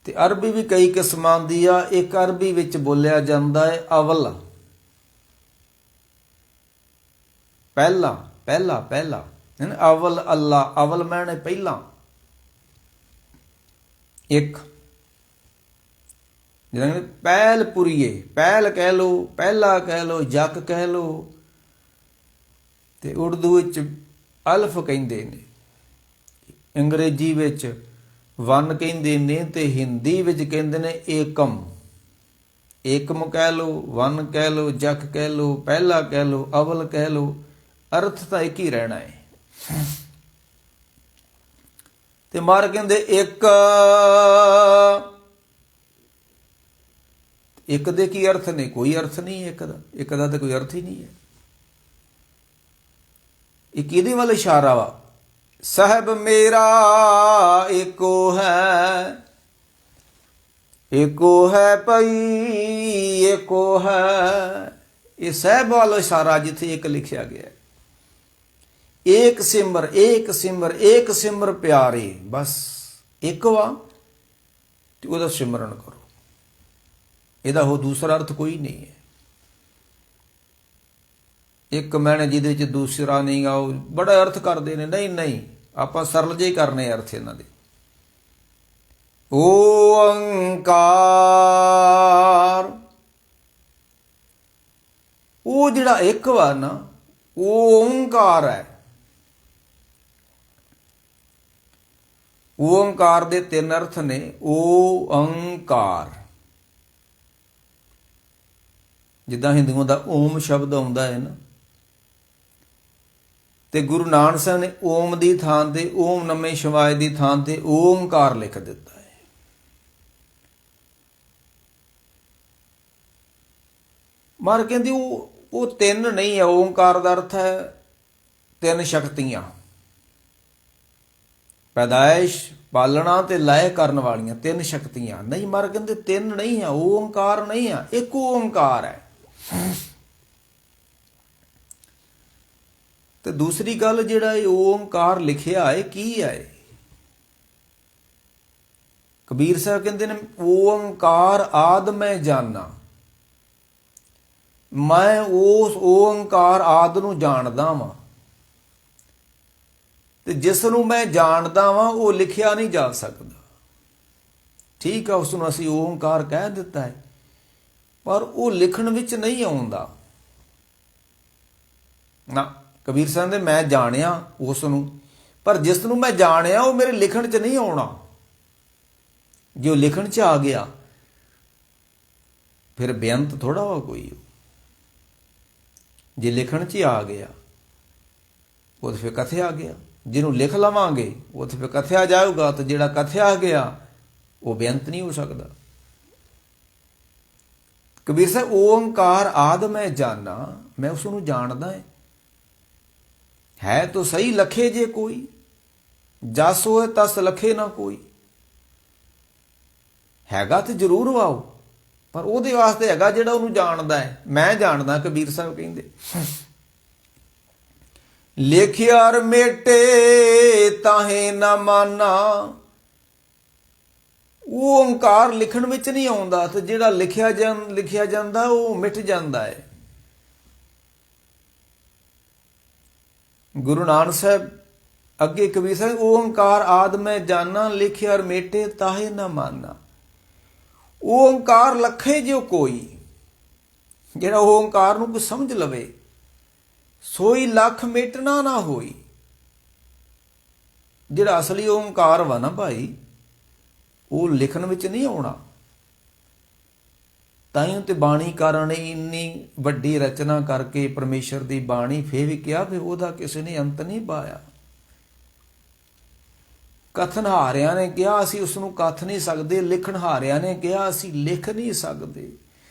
ਤੇ ਅਰਬੀ ਵੀ ਕਈ ਕਿਸਮਾਂ ਦੀ ਆ। ਇੱਕ ਅਰਬੀ ਵਿੱਚ ਬੋਲਿਆ ਜਾਂਦਾ ਹੈ ਅਵਲ, ਪਹਿਲਾ ਪਹਿਲਾ ਪਹਿਲਾ, ਅਵਲ ਅੱਲਾ, ਅਵਲ ਮੈਨੇ ਪਹਿਲਾ ਇੱਕ। ਜਿਵੇਂ ਪਹਿਲ ਪੁਰੀਏ, ਪਹਿਲ ਕਹਿ ਲਓ, ਪਹਿਲਾ ਕਹਿ ਲਓ, ਜੱਕ ਕਹਿ ਲਓ। ਤੇ ਉਰਦੂ ਵਿੱਚ ਅਲਫ ਕਹਿੰਦੇ ਨੇ, ਅੰਗਰੇਜ਼ੀ ਵਿੱਚ ਵਨ ਕਹਿੰਦੇ ਨੇ, ਤੇ ਹਿੰਦੀ ਵਿੱਚ ਕਹਿੰਦੇ ਨੇ ਏਕਮ। ਏਕਮ ਕਹਿ ਲਓ, ਵਨ ਕਹਿ ਲਓ, ਜੱਕ ਕਹਿ ਲਓ, ਪਹਿਲਾ ਕਹਿ ਲਓ, ਅਵਲ ਕਹਿ ਲਓ, ਅਰਥ ਤਾਂ ਇੱਕ ਹੀ ਰਹਿਣਾ ਹੈ। ਤੇ ਮਾਰ ਕਹਿੰਦੇ ਇੱਕ ਦੇ ਕੀ ਅਰਥ ਨੇ? ਕੋਈ ਅਰਥ ਨਹੀਂ ਇੱਕ ਦਾ, ਇੱਕ ਦਾ ਤਾਂ ਕੋਈ ਅਰਥ ਹੀ ਨਹੀਂ ਹੈ। ਇਹ ਕਿਹਦੇ ਵੱਲ ਇਸ਼ਾਰਾ ਵਾ? ਸਾਹਿਬ ਮੇਰਾ ਏਕੋ ਹੈ, ਏਕੋ ਹੈ ਪਈ ਏਕੋ ਹੈ। ਇਹ ਸਾਹਿਬ ਵੱਲ ਇਸ਼ਾਰਾ, ਜਿੱਥੇ ਇੱਕ ਲਿਖਿਆ ਗਿਆ, ਏਕ ਸਿਮਰ ਏਕ ਸਿਮਰ ਏਕ ਸਿਮਰ ਪਿਆਰੇ, ਬਸ ਇੱਕ ਵਾ ਤੇ ਉਹਦਾ ਸਿਮਰਨ ਕਰੋ। ਇਹਦਾ ਹੋ ਦੂਸਰਾ ਅਰਥ ਕੋਈ ਨਹੀਂ ਹੈ। ਇੱਕ ਮੈਨੇ ਜਿਹਦੇ ਚ ਦੂਸਰਾ ਨਹੀਂ ਗਾ, ਉਹ ਬੜਾ ਅਰਥ ਕਰਦੇ ਨੇ। ਨਹੀਂ ਨਹੀਂ, ਆਪਾਂ ਸਰਲ ਜਿਹੇ ਕਰਨੇ ਅਰਥ ਇਹਨਾਂ ਦੇ। ਓੰਕਾਰ, ਉਹ ਜਿਹੜਾ ਇੱਕ ਵਾ ਨਾ, ਉਹ ਓੰਕਾਰ ਹੈ। ਓੰਕਾਰ ਦੇ 3 ਅਰਥ ਨੇ। ਓੰਕਾਰ, ਜਿੱਦਾਂ ਹਿੰਦੂਆਂ ਦਾ ਓਮ ਸ਼ਬਦ ਆਉਂਦਾ ਹੈ ਨਾ, ਤੇ ਗੁਰੂ ਨਾਨਕ ਸਾਹਿਬ ਨੇ ਓਮ ਦੀ ਥਾਂ ਤੇ ਓਮ ਨਮੇ ਸ਼ਿਵਾਏ ਦੀ ਥਾਂ ਤੇ ਓਮਕਾਰ ਲਿਖ ਦਿੱਤਾ ਹੈ। ਮਾਰ ਕਹਿੰਦੀ ਉਹ ਤਿੰਨ ਨਹੀਂ ਹੈ। ਓਮਕਾਰ ਦਾ ਅਰਥ ਹੈ ਤਿੰਨ ਸ਼ਕਤੀਆਂ, ਪੈਦਾਇਸ਼, ਪਾਲਣਾ ਤੇ ਲਾਇ ਕਰਨ ਵਾਲੀਆਂ ਤਿੰਨ ਸ਼ਕਤੀਆਂ। ਨਹੀਂ ਮਾਰ ਕਹਿੰਦੇ ਤਿੰਨ ਨਹੀਂ ਆ, ਓਮਕਾਰ ਨਹੀਂ ਆ, ਇੱਕ ਓਮਕਾਰ ਹੈ। ਤੇ ਦੂਸਰੀ ਗੱਲ, ਜਿਹੜਾ ਇਹ ਓਮਕਾਰ ਲਿਖਿਆ ਹੈ ਕੀ ਹੈ? ਕਬੀਰ ਸਾਹਿਬ ਕਹਿੰਦੇ ਨੇ ਓਮਕਾਰ ਆਦਿ ਮੈਂ ਜਾਣਾ, ਮੈਂ ਉਸ ਓਮਕਾਰ ਆਦਿ ਨੂੰ ਜਾਣਦਾ ਵਾਂ, ਤੇ ਜਿਸ ਨੂੰ ਮੈਂ ਜਾਣਦਾ ਵਾਂ ਉਹ ਲਿਖਿਆ ਨਹੀਂ ਜਾ ਸਕਦਾ। ਠੀਕ ਆ, ਉਸ ਨੂੰ ਅਸੀਂ ਓਮਕਾਰ ਕਹਿ ਦਿੱਤਾ ਹੈ, ਪਰ ਉਹ ਲਿਖਣ ਵਿੱਚ ਨਹੀਂ ਆਉਂਦਾ ਨਾ। ਕਬੀਰ ਸਾਹਿਬ ਨੇ ਮੈਂ ਜਾਣਿਆ ਉਸ ਨੂੰ, ਪਰ ਜਿਸ ਨੂੰ ਮੈਂ ਜਾਣਿਆ ਉਹ ਮੇਰੇ ਲਿਖਣ 'ਚ ਨਹੀਂ ਆਉਣਾ। ਜੇ ਉਹ ਲਿਖਣ 'ਚ ਆ ਗਿਆ ਫਿਰ ਬੇਅੰਤ ਥੋੜਾ ਵਾ ਕੋਈ। ਜੇ ਲਿਖਣ 'ਚ ਆ ਗਿਆ ਉਹ ਫਿਰ ਕਥਿਆ ਗਿਆ। ਜਿਹਨੂੰ ਲਿਖ ਲਵਾਂਗੇ ਉਹ ਤੇ ਫਿਰ ਕਥਿਆ ਜਾਊਗਾ, ਤੇ ਜਿਹੜਾ ਕਥਿਆ ਗਿਆ ਉਹ ਬੇਅੰਤ ਨਹੀਂ ਹੋ ਸਕਦਾ। ਕਬੀਰ ਸਾਹਿਬ ਓਮਕਾਰ ਆਦਿ ਮੈਂ ਜਾਣਾ, ਮੈਂ ਉਸ ਨੂੰ ਜਾਣਦਾ ਹੈ ਤੋ ਸਹੀ ਲਖੇ ਜੇ ਕੋਈ, ਜਸ ਹੋਏ ਤਸ ਲਖੇ ਨਾ ਕੋਈ। ਹੈਗਾ ਤੇ ਜ਼ਰੂਰ ਵਾਓ, ਪਰ ਉਹਦੇ ਵਾਸਤੇ ਹੈਗਾ ਜਿਹੜਾ ਉਹਨੂੰ ਜਾਣਦਾ ਹੈ। ਮੈਂ ਜਾਣਦਾ, ਕਬੀਰ ਸਾਹਿਬ ਕਹਿੰਦੇ ਲਿਖਿਆ ਮੇਟੇ ਤਾਹੇ ਨਾ ਮਾਨਾ। ਓਮਕਾਰ ਲਿਖਣ ਵਿੱਚ ਨਹੀਂ ਆਉਂਦਾ, ਤੇ ਜਿਹੜਾ ਲਿਖਿਆ ਜਾਂਦਾ ਉਹ ਮਿਟ ਜਾਂਦਾ ਹੈ। ਗੁਰੂ ਨਾਨਕ ਸਾਹਿਬ ਅੱਗੇ ਕਬੀਰ ਸਾਹਿਬ ਓਮਕਾਰ ਆਦਿ ਮੈਂ ਜਾਣਾ, ਲਿਖਿਆ ਮੇਟੇ ਤਾਹੇ ਨਾ ਮਾਨਾ। ਓਮਕਾਰ ਲਖੇ ਜੋ ਕੋਈ, ਜਿਹੜਾ ਓਮਕਾਰ ਨੂੰ ਕੋਈ ਸਮਝ ਲਵੇ, ਸੋਈ ਲੱਖ ਮਿਟਣਾ ਨਾ ਹੋਈ। ਜਿਹੜਾ ਅਸਲੀ ਓਮਕਾਰ ਵਾ ਨਾ ਭਾਈ, ਉਹ ਲਿਖਣ ਵਿੱਚ ਨਹੀਂ ਆਉਣਾ। ਤਾਈਂ ਤੇ ਬਾਣੀਕਾਰਾਂ ਨੇ ਇੰਨੀ ਵੱਡੀ ਰਚਨਾ ਕਰਕੇ ਪਰਮੇਸ਼ਰ ਦੀ ਬਾਣੀ ਫੇਰ ਵੀ ਕਿਹਾ ਵੀ ਉਹਦਾ ਕਿਸੇ ਨੇ ਅੰਤ ਨਹੀਂ ਪਾਇਆ। ਕਥਨਹਾਰਿਆਂ ਨੇ ਕਿਹਾ ਅਸੀਂ ਉਸ ਨੂੰ ਕਥ ਨਹੀਂ ਸਕਦੇ, ਲਿਖਣਹਾਰਿਆਂ ਨੇ ਕਿਹਾ ਅਸੀਂ ਲਿਖ ਨਹੀਂ ਸਕਦੇ,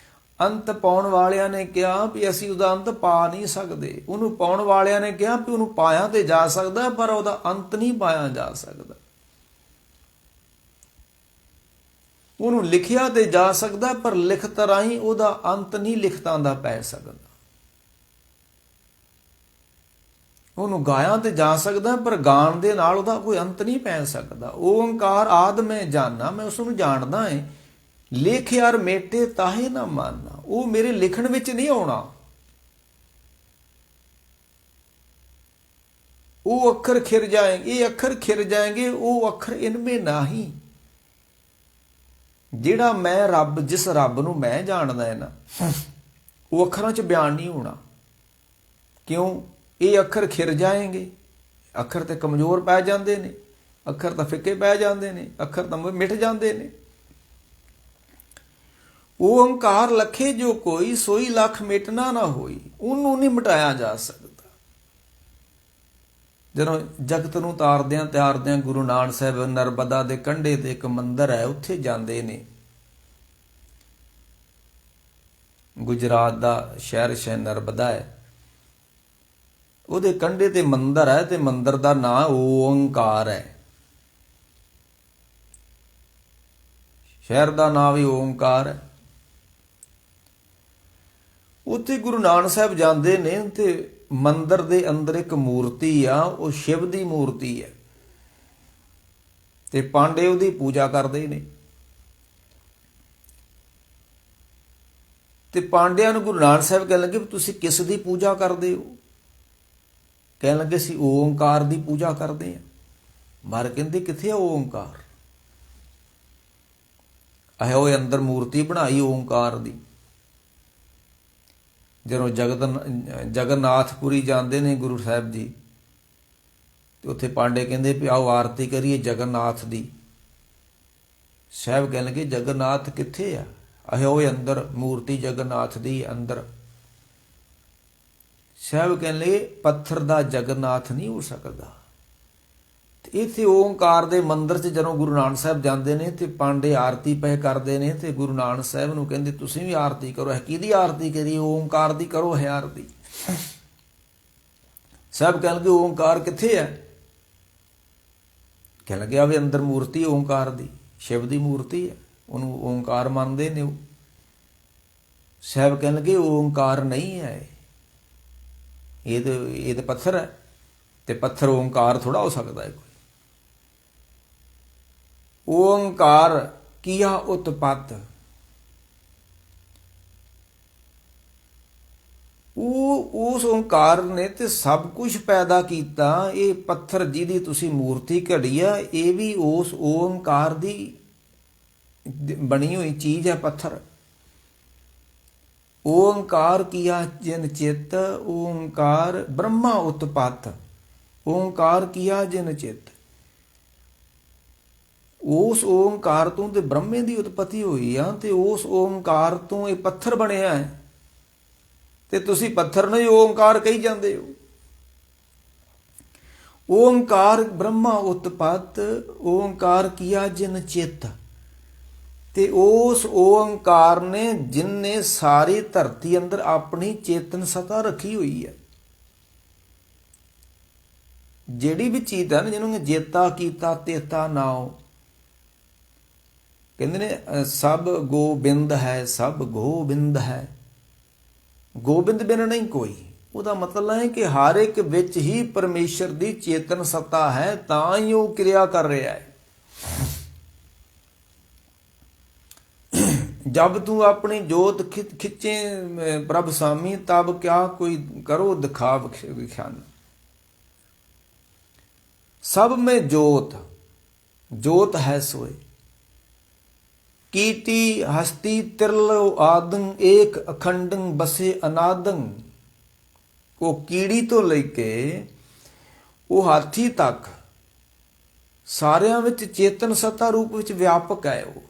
ਅੰਤ ਪਾਉਣ ਵਾਲਿਆਂ ਨੇ ਕਿਹਾ ਵੀ ਅਸੀਂ ਉਹਦਾ ਅੰਤ ਪਾ ਨਹੀਂ ਸਕਦੇ, ਉਹਨੂੰ ਪਾਉਣ ਵਾਲਿਆਂ ਨੇ ਕਿਹਾ ਵੀ ਉਹਨੂੰ ਪਾਇਆ ਤੇ ਜਾ ਸਕਦਾ ਪਰ ਉਹਦਾ ਅੰਤ ਨਹੀਂ ਪਾਇਆ ਜਾ ਸਕਦਾ, ਉਹਨੂੰ ਲਿਖਿਆ ਤੇ ਜਾ ਸਕਦਾ ਪਰ ਲਿਖਤ ਰਾਹੀਂ ਉਹਦਾ ਅੰਤ ਨਹੀਂ ਲਿਖਤਾਂ ਦਾ ਪੈ ਸਕਦਾ, ਉਹਨੂੰ ਗਾਇਆ ਤੇ ਜਾ ਸਕਦਾ ਪਰ ਗਾਣ ਦੇ ਨਾਲ ਉਹਦਾ ਕੋਈ ਅੰਤ ਨਹੀਂ ਪੈ ਸਕਦਾ। ਓਮਕਾਰ ਆਦਿ ਮੈਂ ਜਾਣਾ, ਮੈਂ ਉਸ ਨੂੰ ਜਾਣਦਾ ਹੈ। ਲਿਖਿਆ ਮੇਟੇ ਤਾਹੇ ਨਾ ਮਾਨਾ, ਉਹ ਮੇਰੇ ਲਿਖਣ ਵਿੱਚ ਨਹੀਂ ਆਉਣਾ। ਉਹ ਅੱਖਰ ਖਿਰ ਜਾਏਂਗੇ, ਇਹ ਅੱਖਰ ਖਿਰ ਜਾਏਂਗੇ, ਉਹ ਅੱਖਰ ਇਨਮੇ ਨਹੀਂ। ਜਿਹੜਾ ਮੈਂ ਰੱਬ, ਜਿਸ ਰੱਬ ਨੂੰ ਮੈਂ ਜਾਣਦਾ ਹੈ ਨਾ, ਉਹ ਅੱਖਰਾਂ 'ਚ ਬਿਆਨ ਨਹੀਂ ਹੋਣਾ। ਕਿਉਂ? ਇਹ ਅੱਖਰ ਖਿਰ ਜਾਏਂਗੇ। ਅੱਖਰ ਤੇ ਕਮਜ਼ੋਰ ਪੈ ਜਾਂਦੇ ਨੇ, ਅੱਖਰ ਤਾਂ ਫਿੱਕੇ ਪੈ ਜਾਂਦੇ ਨੇ, ਅੱਖਰ ਤਾਂ ਮਿਟ ਜਾਂਦੇ ਨੇ। ਓਮਕਾਰ ਲਖੇ ਜੋ ਕੋਈ, ਸੋਈ ਲੱਖ ਮਿਟਣਾ ਨਾ ਹੋਈ। ਉਹਨੂੰ ਨਹੀਂ ਮਿਟਾਇਆ ਜਾ ਸਕਦਾ। ਜਦੋਂ ਜਗਤ ਨੂੰ ਤਾਰਦਿਆਂ ਗੁਰੂ ਨਾਨਕ ਸਾਹਿਬ ਨਰਬਦਾ ਦੇ ਕੰਢੇ ਤੇ ਇੱਕ ਮੰਦਿਰ ਹੈ, ਉੱਥੇ ਜਾਂਦੇ ਨੇ। ਗੁਜਰਾਤ ਦਾ ਸ਼ਹਿਰ ਨਰਬਦਾ ਹੈ, ਉਹਦੇ ਕੰਢੇ ਤੇ ਮੰਦਿਰ ਹੈ, ਤੇ ਮੰਦਿਰ ਦਾ ਨਾਂ ਓਂਕਾਰ ਹੈ। ਸ਼ਹਿਰ ਦਾ ਨਾਂ ਵੀ ਓਂਕਾਰ ਹੈ। ਉੱਥੇ ਗੁਰੂ ਨਾਨਕ ਸਾਹਿਬ ਜਾਂਦੇ ਨੇ, ਤੇ ਮੰਦਿਰ ਦੇ ਅੰਦਰ ਇੱਕ ਮੂਰਤੀ ਆ, ਉਹ ਸ਼ਿਵ ਦੀ ਮੂਰਤੀ ਹੈ, ਤੇ ਪਾਂਡੇ ਉਹਦੀ ਪੂਜਾ ਕਰਦੇ ਨੇ। ਤੇ ਪਾਂਡਿਆਂ ਨੂੰ ਗੁਰੂ ਨਾਨਕ ਸਾਹਿਬ ਕਹਿਣ ਲੱਗੇ, ਤੁਸੀਂ ਕਿਸ ਦੀ ਪੂਜਾ ਕਰਦੇ ਹੋ? ਕਹਿਣ ਲੱਗੇ ਅਸੀਂ ਓਂਕਾਰ ਦੀ ਪੂਜਾ ਕਰਦੇ ਹਾਂ। ਮਹਾਰਾਜ ਕਹਿੰਦੇ ਕਿੱਥੇ ਆ ਓਂਕਾਰ? ਉਹ ਅੰਦਰ ਮੂਰਤੀ ਬਣਾਈ ਓਂਕਾਰ ਦੀ। ਜਦੋਂ ਜਗਨਨਾਥਪੁਰੀ ਜਾਂਦੇ ਨੇ ਗੁਰੂ ਸਾਹਿਬ ਜੀ, ਤੇ ਉੱਥੇ ਪਾਂਡੇ ਕਹਿੰਦੇ ਵੀ ਆਓ ਆਰਤੀ ਕਰੀਏ ਜਗਨਨਾਥ ਦੀ। ਸਾਹਿਬ ਕਹਿਣ ਲੱਗੇ ਜਗਨਨਾਥ ਕਿੱਥੇ ਆ? ਹੋਏ ਅੰਦਰ ਮੂਰਤੀ ਜਗਨਨਾਥ ਦੀ ਅੰਦਰ। ਸਾਹਿਬ ਕਹਿੰਦੇ ਪੱਥਰ ਦਾ ਜਗਨਨਾਥ ਨਹੀਂ ਹੋ ਸਕਦਾ। ਤੇ ਇੱਥੇ ਓਂਕਾਰ ਦੇ ਮੰਦਿਰ 'ਚ ਜਦੋਂ ਗੁਰੂ ਨਾਨਕ ਸਾਹਿਬ ਜਾਂਦੇ ਨੇ ਤੇ ਪਾਂਡੇ ਆਰਤੀ ਪਏ ਕਰਦੇ ਨੇ ਤੇ ਗੁਰੂ ਨਾਨਕ ਸਾਹਿਬ ਨੂੰ ਕਹਿੰਦੇ ਤੁਸੀਂ ਵੀ ਆਰਤੀ ਕਰੋ। ਹੈ ਕਿਹਦੀ ਆਰਤੀ ਕਰੀਏ? ਓਂਕਾਰ ਦੀ ਕਰੋ ਹੈ ਆਰਤੀ। ਸਾਹਿਬ ਕਹਿਣਗੇ ਓਂਕਾਰ ਕਿੱਥੇ ਹੈ? ਕਹਿ ਲੱਗਿਆ ਵੀ ਅੰਦਰ ਮੂਰਤੀ ਓਂਕਾਰ ਦੀ, ਸ਼ਿਵ ਦੀ ਮੂਰਤੀ ਹੈ, ਉਹਨੂੰ ਓਂਕਾਰ ਮੰਨਦੇ ਨੇ ਉਹ। ਸਾਹਿਬ ਕਹਿਣ ਲੱਗੇ ਓਂਕਾਰ ਨਹੀਂ ਹੈ, ਇਹ ਤਾਂ ਪੱਥਰ ਹੈ, ਤੇ ਪੱਥਰ ਓਂਕਾਰ ਥੋੜਾ ਹੋ ਸਕਦਾ ਹੈ ਕੋਈ। ਓਂਕਾਰ ਕੀਆ ਉਤਪਤ, ਉਸ ਓਂਕਾਰ ਨੇ ਤੇ ਸਭ ਕੁਝ ਪੈਦਾ ਕੀਤਾ। ਇਹ ਪੱਥਰ ਜਿਹਦੀ ਤੁਸੀਂ ਮੂਰਤੀ ਘੜੀ ਆ, ਇਹ ਵੀ ਉਸ ਓਂਕਾਰ ਦੀ ਬਣੀ ਹੋਈ ਚੀਜ਼ ਹੈ, ਪੱਥਰ। ਓਂਕਾਰ ਕੀਆ ਜਿਨ ਚਿਤ, ਓਂਕਾਰ ਬ੍ਰਹਮਾ ਉਤਪਤ, ਓਂਕਾਰ ਕੀਆ ਜਿਨ ਚਿਤ। ਉਸ ਓਂਕਾਰ ਤੋਂ ਤੇ ਬ੍ਰਹਮੇ ਦੀ ਉਤਪਤੀ ਹੋਈ ਆ, ਤੇ ਉਸ ਓਂਕਾਰ ਤੋਂ ਇਹ ਪੱਥਰ ਬਣਿਆ ਹੈ, ਤੇ ਤੁਸੀਂ ਪੱਥਰ ਨੂੰ ਹੀ ਓਂਕਾਰ ਕਹੀ ਜਾਂਦੇ ਹੋ। ਓਂਕਾਰ ਬ੍ਰਹਮਾ ਉਤਪਤ, ਓਂਕਾਰ ਕੀਆ ਜਿਨ ਚਿਤ। ਤੇ ਉਸ ਓਂਕਾਰ ਨੇ ਜਿਨਨੇ ਸਾਰੀ ਧਰਤੀ ਅੰਦਰ ਆਪਣੀ ਚੇਤਨ ਸਤਾ ਰੱਖੀ ਹੋਈ ਹੈ। ਜਿਹੜੀ ਵੀ ਚੀਜ਼ ਹੈ ਨਾ, ਜਿਹਨੂੰ ਜੇਤਾ ਕੀਤਾ ਤੇਤਾ ਨਾਉ, ਕਹਿੰਦੇ ਨੇ ਸਭ ਗੋਬਿੰਦ ਹੈ, ਸਭ ਗੋਬਿੰਦ ਹੈ, ਗੋਬਿੰਦ ਬਿਨ ਨਹੀਂ ਕੋਈ। ਉਹਦਾ ਮਤਲਬ ਹੈ ਕਿ ਹਰ ਇੱਕ ਵਿੱਚ ਹੀ ਪਰਮੇਸ਼ਰ ਦੀ ਚੇਤਨ ਸੱਤਾ ਹੈ, ਤਾਂ ਹੀ ਉਹ ਕਿਰਿਆ ਕਰ ਰਿਹਾ ਹੈ। जब तू अपनी जोत खिंचे प्रभ स्वामी, तब क्या कोई करो दिखाव विख्यान। सब में जोत, जोत है सोए। कीटी हस्ती तिरलो आदंग, एक अखंडंग बसे अनादंग। वो कीड़ी तो लेके वो हाथी तक सारियां विच चेतन सत्ता रूप विच व्यापक है। वो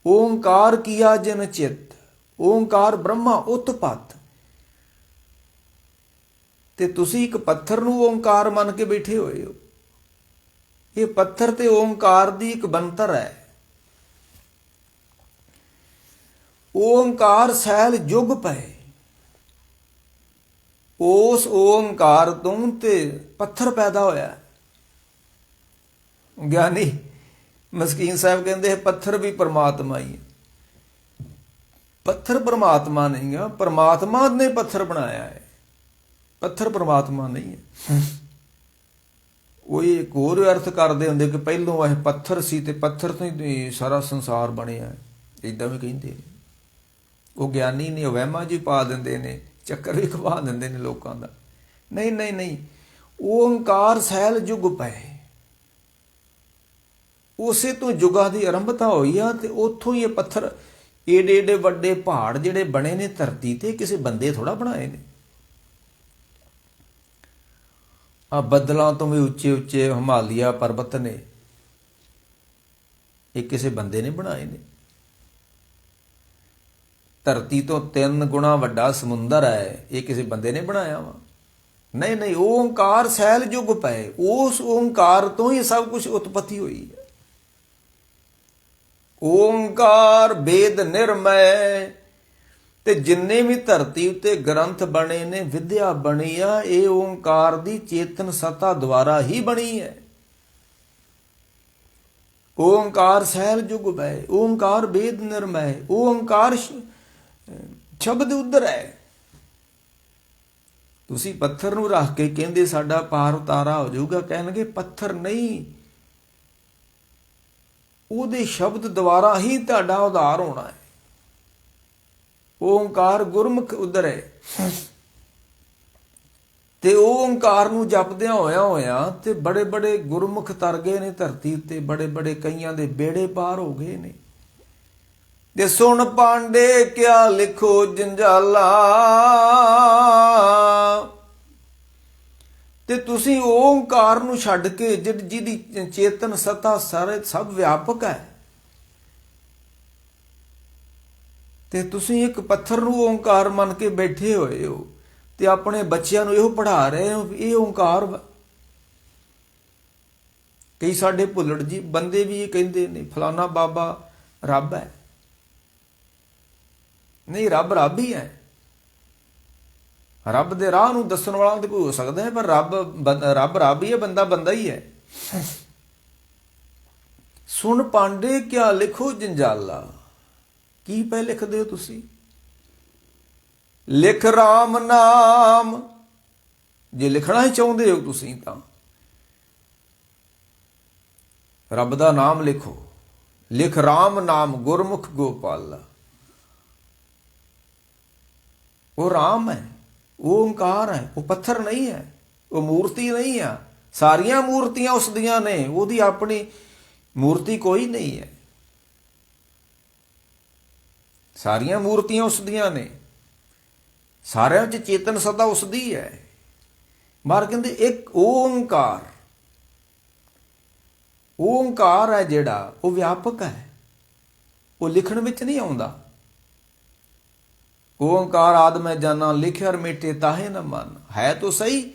ਓਂਕਾਰ ਕੀਆ ਜਿਨ ਚਿਤ, ਓਂਕਾਰ ਬ੍ਰਹਮਾ ਉਤਪਤ। ਤੇ ਤੁਸੀਂ ਇੱਕ ਪੱਥਰ ਨੂੰ ਓਂਕਾਰ ਮੰਨ ਕੇ ਬੈਠੇ ਹੋਏ ਹੋ। ਇਹ ਪੱਥਰ ਤੇ ਓਂਕਾਰ ਦੀ ਇੱਕ ਬੰਤਰ ਹੈ। ਓਂਕਾਰ ਸੈਲ ਜੁਗ ਪਏ, ਉਸ ਓਂਕਾਰ ਤੋਂ ਤੇ ਪੱਥਰ ਪੈਦਾ ਹੋਇਆ। ਗਿਆਨੀ ਮਸਕੀਨ ਸਾਹਿਬ ਕਹਿੰਦੇ ਪੱਥਰ ਵੀ ਪਰਮਾਤਮਾ ਹੀ ਹੈ। ਪੱਥਰ ਪਰਮਾਤਮਾ ਨਹੀਂ ਆ, ਪਰਮਾਤਮਾ ਨੇ ਪੱਥਰ ਬਣਾਇਆ ਹੈ, ਪੱਥਰ ਪਰਮਾਤਮਾ ਨਹੀਂ ਹੈ। ਉਹ ਇੱਕ ਹੋਰ ਅਰਥ ਕਰਦੇ ਹੁੰਦੇ ਕਿ ਪਹਿਲੋਂ ਇਹ ਪੱਥਰ ਸੀ ਤੇ ਪੱਥਰ ਤੋਂ ਹੀ ਸਾਰਾ ਸੰਸਾਰ ਬਣਿਆ, ਏਦਾਂ ਵੀ ਕਹਿੰਦੇ ਨੇ। ਉਹ ਗਿਆਨੀ ਨੇ ਵਹਿਮਾਂ ਜੀ ਪਾ ਦਿੰਦੇ ਨੇ, ਚੱਕਰ ਵੀ ਖਵਾ ਦਿੰਦੇ ਨੇ ਲੋਕਾਂ ਦਾ। ਨਹੀਂ ਨਹੀਂ ਨਹੀਂ, ਓਂਕਾਰ ਸੈਲ ਜੁਗ ਪਏ, ਉਸੇ ਤੋਂ ਯੁਗਾਂ ਦੀ ਆਰੰਭਤਾ ਹੋਈ ਆ। ਤੇ ਉੱਥੋਂ ਹੀ ਇਹ ਪੱਥਰ ਏਡੇ ਏਡੇ ਵੱਡੇ ਪਹਾੜ ਜਿਹੜੇ ਬਣੇ ਨੇ ਧਰਤੀ ਤੇ, ਕਿਸੇ ਬੰਦੇ ਥੋੜਾ ਬਣਾਏ ਨੇ। ਆ ਬੱਦਲਾਂ ਤੋਂ ਵੀ ਉੱਚੇ ਉੱਚੇ ਹਿਮਾਲਿਆ ਪਰਬਤ ਨੇ, ਇਹ ਕਿਸੇ ਬੰਦੇ ਨੇ ਬਣਾਏ ਨੇ। ਧਰਤੀ ਤੋਂ 3 ਗੁਣਾ ਵੱਡਾ ਸਮੁੰਦਰ ਹੈ, ਇਹ ਕਿਸੇ ਬੰਦੇ ਨੇ ਬਣਾਇਆ ਵਾ? ਨਹੀਂ ਨਹੀਂ, ਓਂਕਾਰ ਸੈਲ ਜੁਗ ਪਏ, ਉਸ ਓਂਕਾਰ ਤੋਂ ਹੀ ਸਭ ਕੁਝ ਉਤਪਤੀ ਹੋਈ ਹੈ। ਓਂਕਾਰ ਵੇਦ ਨਿਰਮੈ। ਤੇ ਜਿੰਨੇ ਵੀ ਧਰਤੀ ਉੱਤੇ ਗ੍ਰੰਥ ਬਣੇ ਨੇ, ਵਿਦਿਆ ਬਣੀ ਆ, ਇਹ ਓਂਕਾਰ ਦੀ ਚੇਤਨ ਸੱਤਾ ਦੁਆਰਾ ਹੀ ਬਣੀ ਹੈ। ਓਂਕਾਰ ਸੈਲ ਜੁਗ ਪਏ, ਓਂਕਾਰ ਵੇਦ ਨਿਰਮੈ, ਓਂਕਾਰ ਸ਼ਬਦ ਉਦਰ ਹੈ। ਤੁਸੀਂ ਪੱਥਰ ਨੂੰ ਰੱਖ ਕੇ ਕਹਿੰਦੇ ਸਾਡਾ ਪਾਰ ਉਤਾਰਾ ਹੋ ਜਾਊਗਾ, ਕਹਿਣਗੇ ਪੱਥਰ ਨਹੀਂ, ਉਹਦੇ ਸ਼ਬਦ ਦੁਆਰਾ ਹੀ ਤੁਹਾਡਾ ਉਧਾਰ ਹੋਣਾ ਹੈ। ਓਂਕਾਰ ਗੁਰਮੁਖ ਉਦਰ ਹੈ। ਤੇ ਓਂਕਾਰ ਨੂੰ ਜਪਦਿਆਂ ਹੋਇਆਂ ਤੇ ਬੜੇ ਬੜੇ ਗੁਰਮੁਖ ਤਰ ਗਏ ਨੇ ਧਰਤੀ ਉੱਤੇ, ਬੜੇ ਬੜੇ ਕਈਆਂ ਦੇ ਬੇੜੇ ਪਾਰ ਹੋ ਗਏ ਨੇ। ਤੇ ਸੁਣ ਪਾਂਡੇ ਕਿਆ ਲਿਖੋ ਜੰਜਾਲਾ। ਤੇ ਤੁਸੀਂ ਓਂਕਾਰ ਨੂੰ ਛੱਡ ਕੇ, ਜਿਹਦੀ ਚੇਤਨ ਸਤਾ ਸਾਰੇ ਸਭ ਵਿਆਪਕ ਹੈ, ਤੇ ਤੁਸੀਂ ਇੱਕ ਪੱਥਰ ਨੂੰ ਓਂਕਾਰ ਮੰਨ ਕੇ ਬੈਠੇ ਹੋਏ ਹੋ ਤੇ ਆਪਣੇ ਬੱਚਿਆਂ ਨੂੰ ਇਹੋ ਪੜ੍ਹਾ ਰਹੇ ਹੋ ਇਹ ਓਂਕਾਰ। ਕਈ ਸਾਡੇ ਭੁੱਲੜ ਜੀ ਬੰਦੇ ਵੀ ਇਹ ਕਹਿੰਦੇ ਨੇ ਫਲਾਣਾ ਬਾਬਾ ਰੱਬ ਹੈ। ਨਹੀਂ, ਰੱਬ ਰੱਬ ਹੀ ਹੈ। ਰੱਬ ਦੇ ਰਾਹ ਨੂੰ ਦੱਸਣ ਵਾਲਾ ਤੇ ਕੋਈ ਹੋ ਸਕਦਾ ਹੈ, ਪਰ ਰੱਬ ਰੱਬ ਹੀ ਹੈ, ਬੰਦਾ ਬੰਦਾ ਹੀ ਹੈ। ਸੁਣ ਪਾਂਡੇ ਕਿਆ ਲਿਖੋ ਜੰਜਾਲਾ। ਕੀ ਪੈ ਲਿਖਦੇ ਹੋ ਤੁਸੀਂ? ਲਿਖ ਰਾਮ ਨਾਮ। ਜੇ ਲਿਖਣਾ ਹੀ ਚਾਹੁੰਦੇ ਹੋ ਤੁਸੀਂ ਤਾਂ ਰੱਬ ਦਾ ਨਾਮ ਲਿਖੋ। ਲਿਖ ਰਾਮ ਨਾਮ ਗੁਰਮੁਖ ਗੋਪਾਲਾ। ਉਹ ਰਾਮ ਹੈ, ਉਹ ਓਂਕਾਰ ਹੈ, ਉਹ ਪੱਥਰ ਨਹੀਂ ਹੈ, ਉਹ ਮੂਰਤੀ ਨਹੀਂ ਆ। ਸਾਰੀਆਂ ਮੂਰਤੀਆਂ ਉਸ ਦੀਆਂ ਨੇ, ਉਹਦੀ ਆਪਣੀ ਮੂਰਤੀ ਕੋਈ ਨਹੀਂ ਹੈ। ਸਾਰੀਆਂ ਮੂਰਤੀਆਂ ਉਸ ਦੀਆਂ ਨੇ, ਸਾਰਿਆਂ ਵਿੱਚ ਚੇਤਨ ਸਦਾ ਉਸ ਦੀ ਹੈ। ਬਾਹਰ ਕਹਿੰਦੇ ਇੱਕ ਓਂਕਾਰ। ਓਂਕਾਰ ਹੈ ਜਿਹੜਾ ਉਹ ਵਿਆਪਕ ਹੈ, ਉਹ ਲਿਖਣ ਵਿੱਚ ਨਹੀਂ ਆਉਂਦਾ। ਓਂਕਾਰ ਆਦ ਮੈਂ ਜਾਨਾ ਲਿਖਿਆ ਮਿਟੇ ਤਾਹੇ ਨਾ ਮਨ। ਹੈ ਤਾਂ ਸਹੀ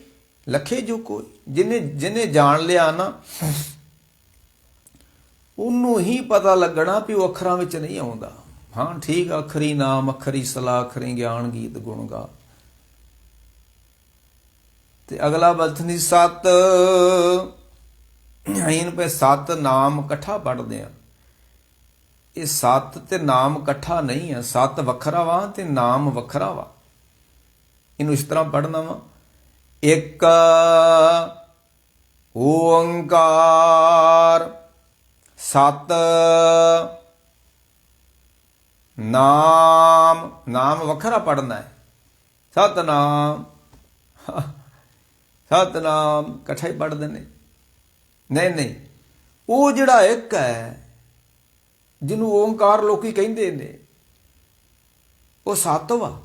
ਲਖੇ ਜੋ ਕੋਈ। ਜਿਹਨੇ ਜਾਣ ਲਿਆ ਨਾ ਉਹਨੂੰ ਹੀ ਪਤਾ ਲੱਗਣਾ ਵੀ ਉਹ ਅੱਖਰਾਂ ਵਿੱਚ ਨਹੀਂ ਆਉਂਦਾ। ਹਾਂ ਠੀਕ, ਅੱਖਰੀ ਨਾਮ, ਅੱਖਰੀ ਸਲਾਹ, ਅੱਖਰੀ ਗਿਆਨ, ਗੀਤ ਗੁਣ ਗਾ। ਤੇ ਅਗਲਾ ਬਲਥਨੀ ਸਤ ਆਈਨ ਪੇ ਸਤ ਨਾਮ ਇਕੱਠਾ ਪੜ੍ਹਦੇ ਆ। ਇਹ ਸਤ ਤੇ ਨਾਮ ਇਕੱਠਾ ਨਹੀਂ ਹੈ, ਸਤ ਵੱਖਰਾ ਵਾ ਤੇ ਨਾਮ ਵੱਖਰਾ ਵਾ। ਇਹਨੂੰ ਇਸ ਤਰ੍ਹਾਂ ਪੜ੍ਹਨਾ ਵਾ, ਇੱਕ ਓੰਕਾਰ ਸਤ ਨਾਮ। ਨਾਮ ਵੱਖਰਾ ਪੜ੍ਹਨਾ ਹੈ, ਸਤਨਾਮ ਸਤਨਾਮ ਇਕੱਠਾ ਹੀ ਪੜ੍ਹਦੇ ਨੇ। ਨਹੀਂ, ਉਹ ਜਿਹੜਾ ਇੱਕ ਹੈ ਜਿਹਨੂੰ ਓਂਕਾਰ ਲੋਕੀ ਕਹਿੰਦੇ ਨੇ ਉਹ ਸੱਤ ਵਾ।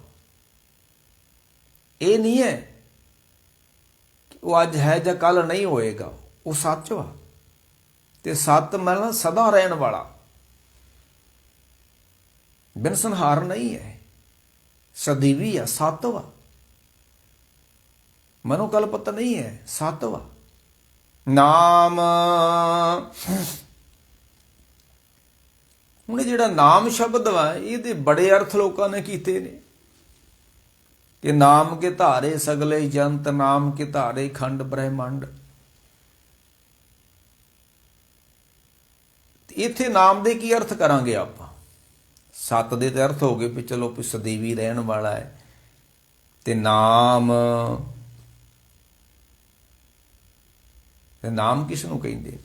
ਇਹ ਨਹੀਂ ਹੈ ਉਹ ਅੱਜ ਹੈ ਜਾਂ ਕੱਲ ਨਹੀਂ ਹੋਏਗਾ, ਉਹ ਸੱਚ ਵਾ। ਤੇ ਸੱਤ ਮਤਲਬ ਸਦਾ ਰਹਿਣ ਵਾਲਾ, ਬਿਨ ਸੰਹਾਰ ਨਹੀਂ ਹੈ, ਸਦੀਵੀ ਆ, ਸੱਤ ਵਾ। ਮਨੋਕਲਪਤ ਨਹੀਂ ਹੈ, ਸੱਤ ਵਾ। ਨਾਮ ਹੁਣ ਜਿਹੜਾ ਨਾਮ ਸ਼ਬਦ ਵਾ ਇਹਦੇ ਬੜੇ ਅਰਥ ਲੋਕਾਂ ਨੇ ਕੀਤੇ ਨੇ ਕਿ ਨਾਮ ਕੇ ਧਾਰੇ ਸਗਲੇ ਜੰਤ, ਨਾਮ ਕੇ ਧਾਰੇ ਖੰਡ ਬ੍ਰਹਿਮੰਡ। ਇੱਥੇ ਨਾਮ ਦੇ ਕੀ ਅਰਥ ਕਰਾਂਗੇ ਆਪਾਂ? ਸੱਤ ਦੇ ਤੇ ਅਰਥ ਹੋ ਗਏ ਵੀ ਚਲੋ ਵੀ ਸਦੀਵੀ ਰਹਿਣ ਵਾਲਾ ਹੈ। ਤੇ ਨਾਮ ਕਿਸ ਨੂੰ ਕਹਿੰਦੇ ਨੇ?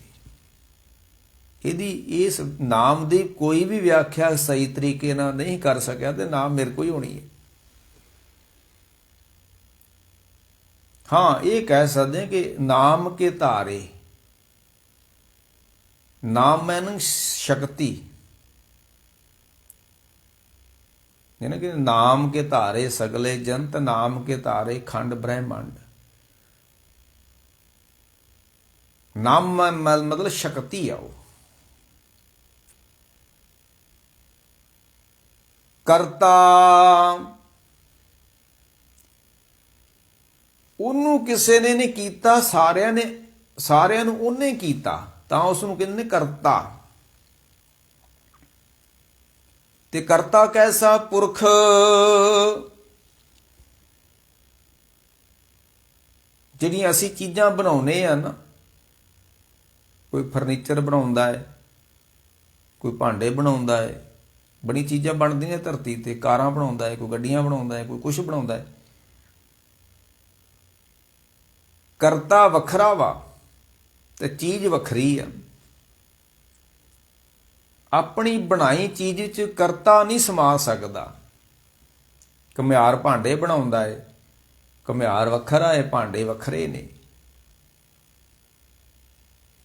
ਇਹਦੀ ਇਸ ਨਾਮ ਦੀ ਕੋਈ ਵੀ ਵਿਆਖਿਆ ਸਹੀ ਤਰੀਕੇ ਨਾਲ ਨਹੀਂ ਕਰ ਸਕਿਆ ਤੇ ਨਾਮ ਮੇਰੇ ਕੋਲ ਹੀ ਹੋਣੀ ਹੈ। ਹਾਂ ਇਹ ਕਹਿ ਸਕਦੇ ਕਿ ਨਾਮ ਕੇ ਧਾਰੇ, ਨਾਮ ਮੈਨ ਸ਼ਕਤੀ, यानी कि नाम के धारे सगले जंत, नाम के धारे खंड ब्रह्मांड। नाम मतलब शक्ति है वो। करता ਉਹਨੂੰ ਕਿਸੇ ਨੇ ਨਹੀਂ ਕੀਤਾ, ਸਾਰਿਆਂ ਨੂੰ ਉਹਨੇ ਕੀਤਾ, ਤਾਂ ਉਸ ਨੂੰ ਕਹਿੰਦੇ ਨੇ ਕਰਤਾ। ਤੇ ਕਰਤਾ ਕੈਸਾ? ਪੁਰਖ। ਜਿਹੜੀਆਂ ਅਸੀਂ ਚੀਜ਼ਾਂ ਬਣਾਉਨੇ ਆ ਨਾ, ਕੋਈ ਫਰਨੀਚਰ ਬਣਾਉਂਦਾ ਹੈ, ਕੋਈ ਭਾਂਡੇ ਬਣਾਉਂਦਾ ਹੈ, ਬੜੀ ਚੀਜ਼ਾਂ ਬਣਦੀਆਂ ਧਰਤੀ ਤੇ, ਕਾਰਾਂ ਬਣਾਉਂਦਾ ਹੈ, ਕੋਈ ਗੱਡੀਆਂ ਬਣਾਉਂਦਾ ਹੈ, ਕੋਈ ਕੁਛ ਬਣਾਉਂਦਾ ਹੈ। ਕਰਤਾ ਵੱਖਰਾ ਵਾ ਤੇ ਚੀਜ਼ ਵੱਖਰੀ ਆ। ਆਪਣੀ ਬਣਾਈ ਚੀਜ਼ 'ਚ ਕਰਤਾ ਨਹੀਂ ਸਮਾ ਸਕਦਾ। ਘੁਮਿਆਰ ਭਾਂਡੇ ਬਣਾਉਂਦਾ ਹੈ, ਘੁਮਿਆਰ ਵੱਖਰਾ ਹੈ, ਭਾਂਡੇ ਵੱਖਰੇ ਨੇ।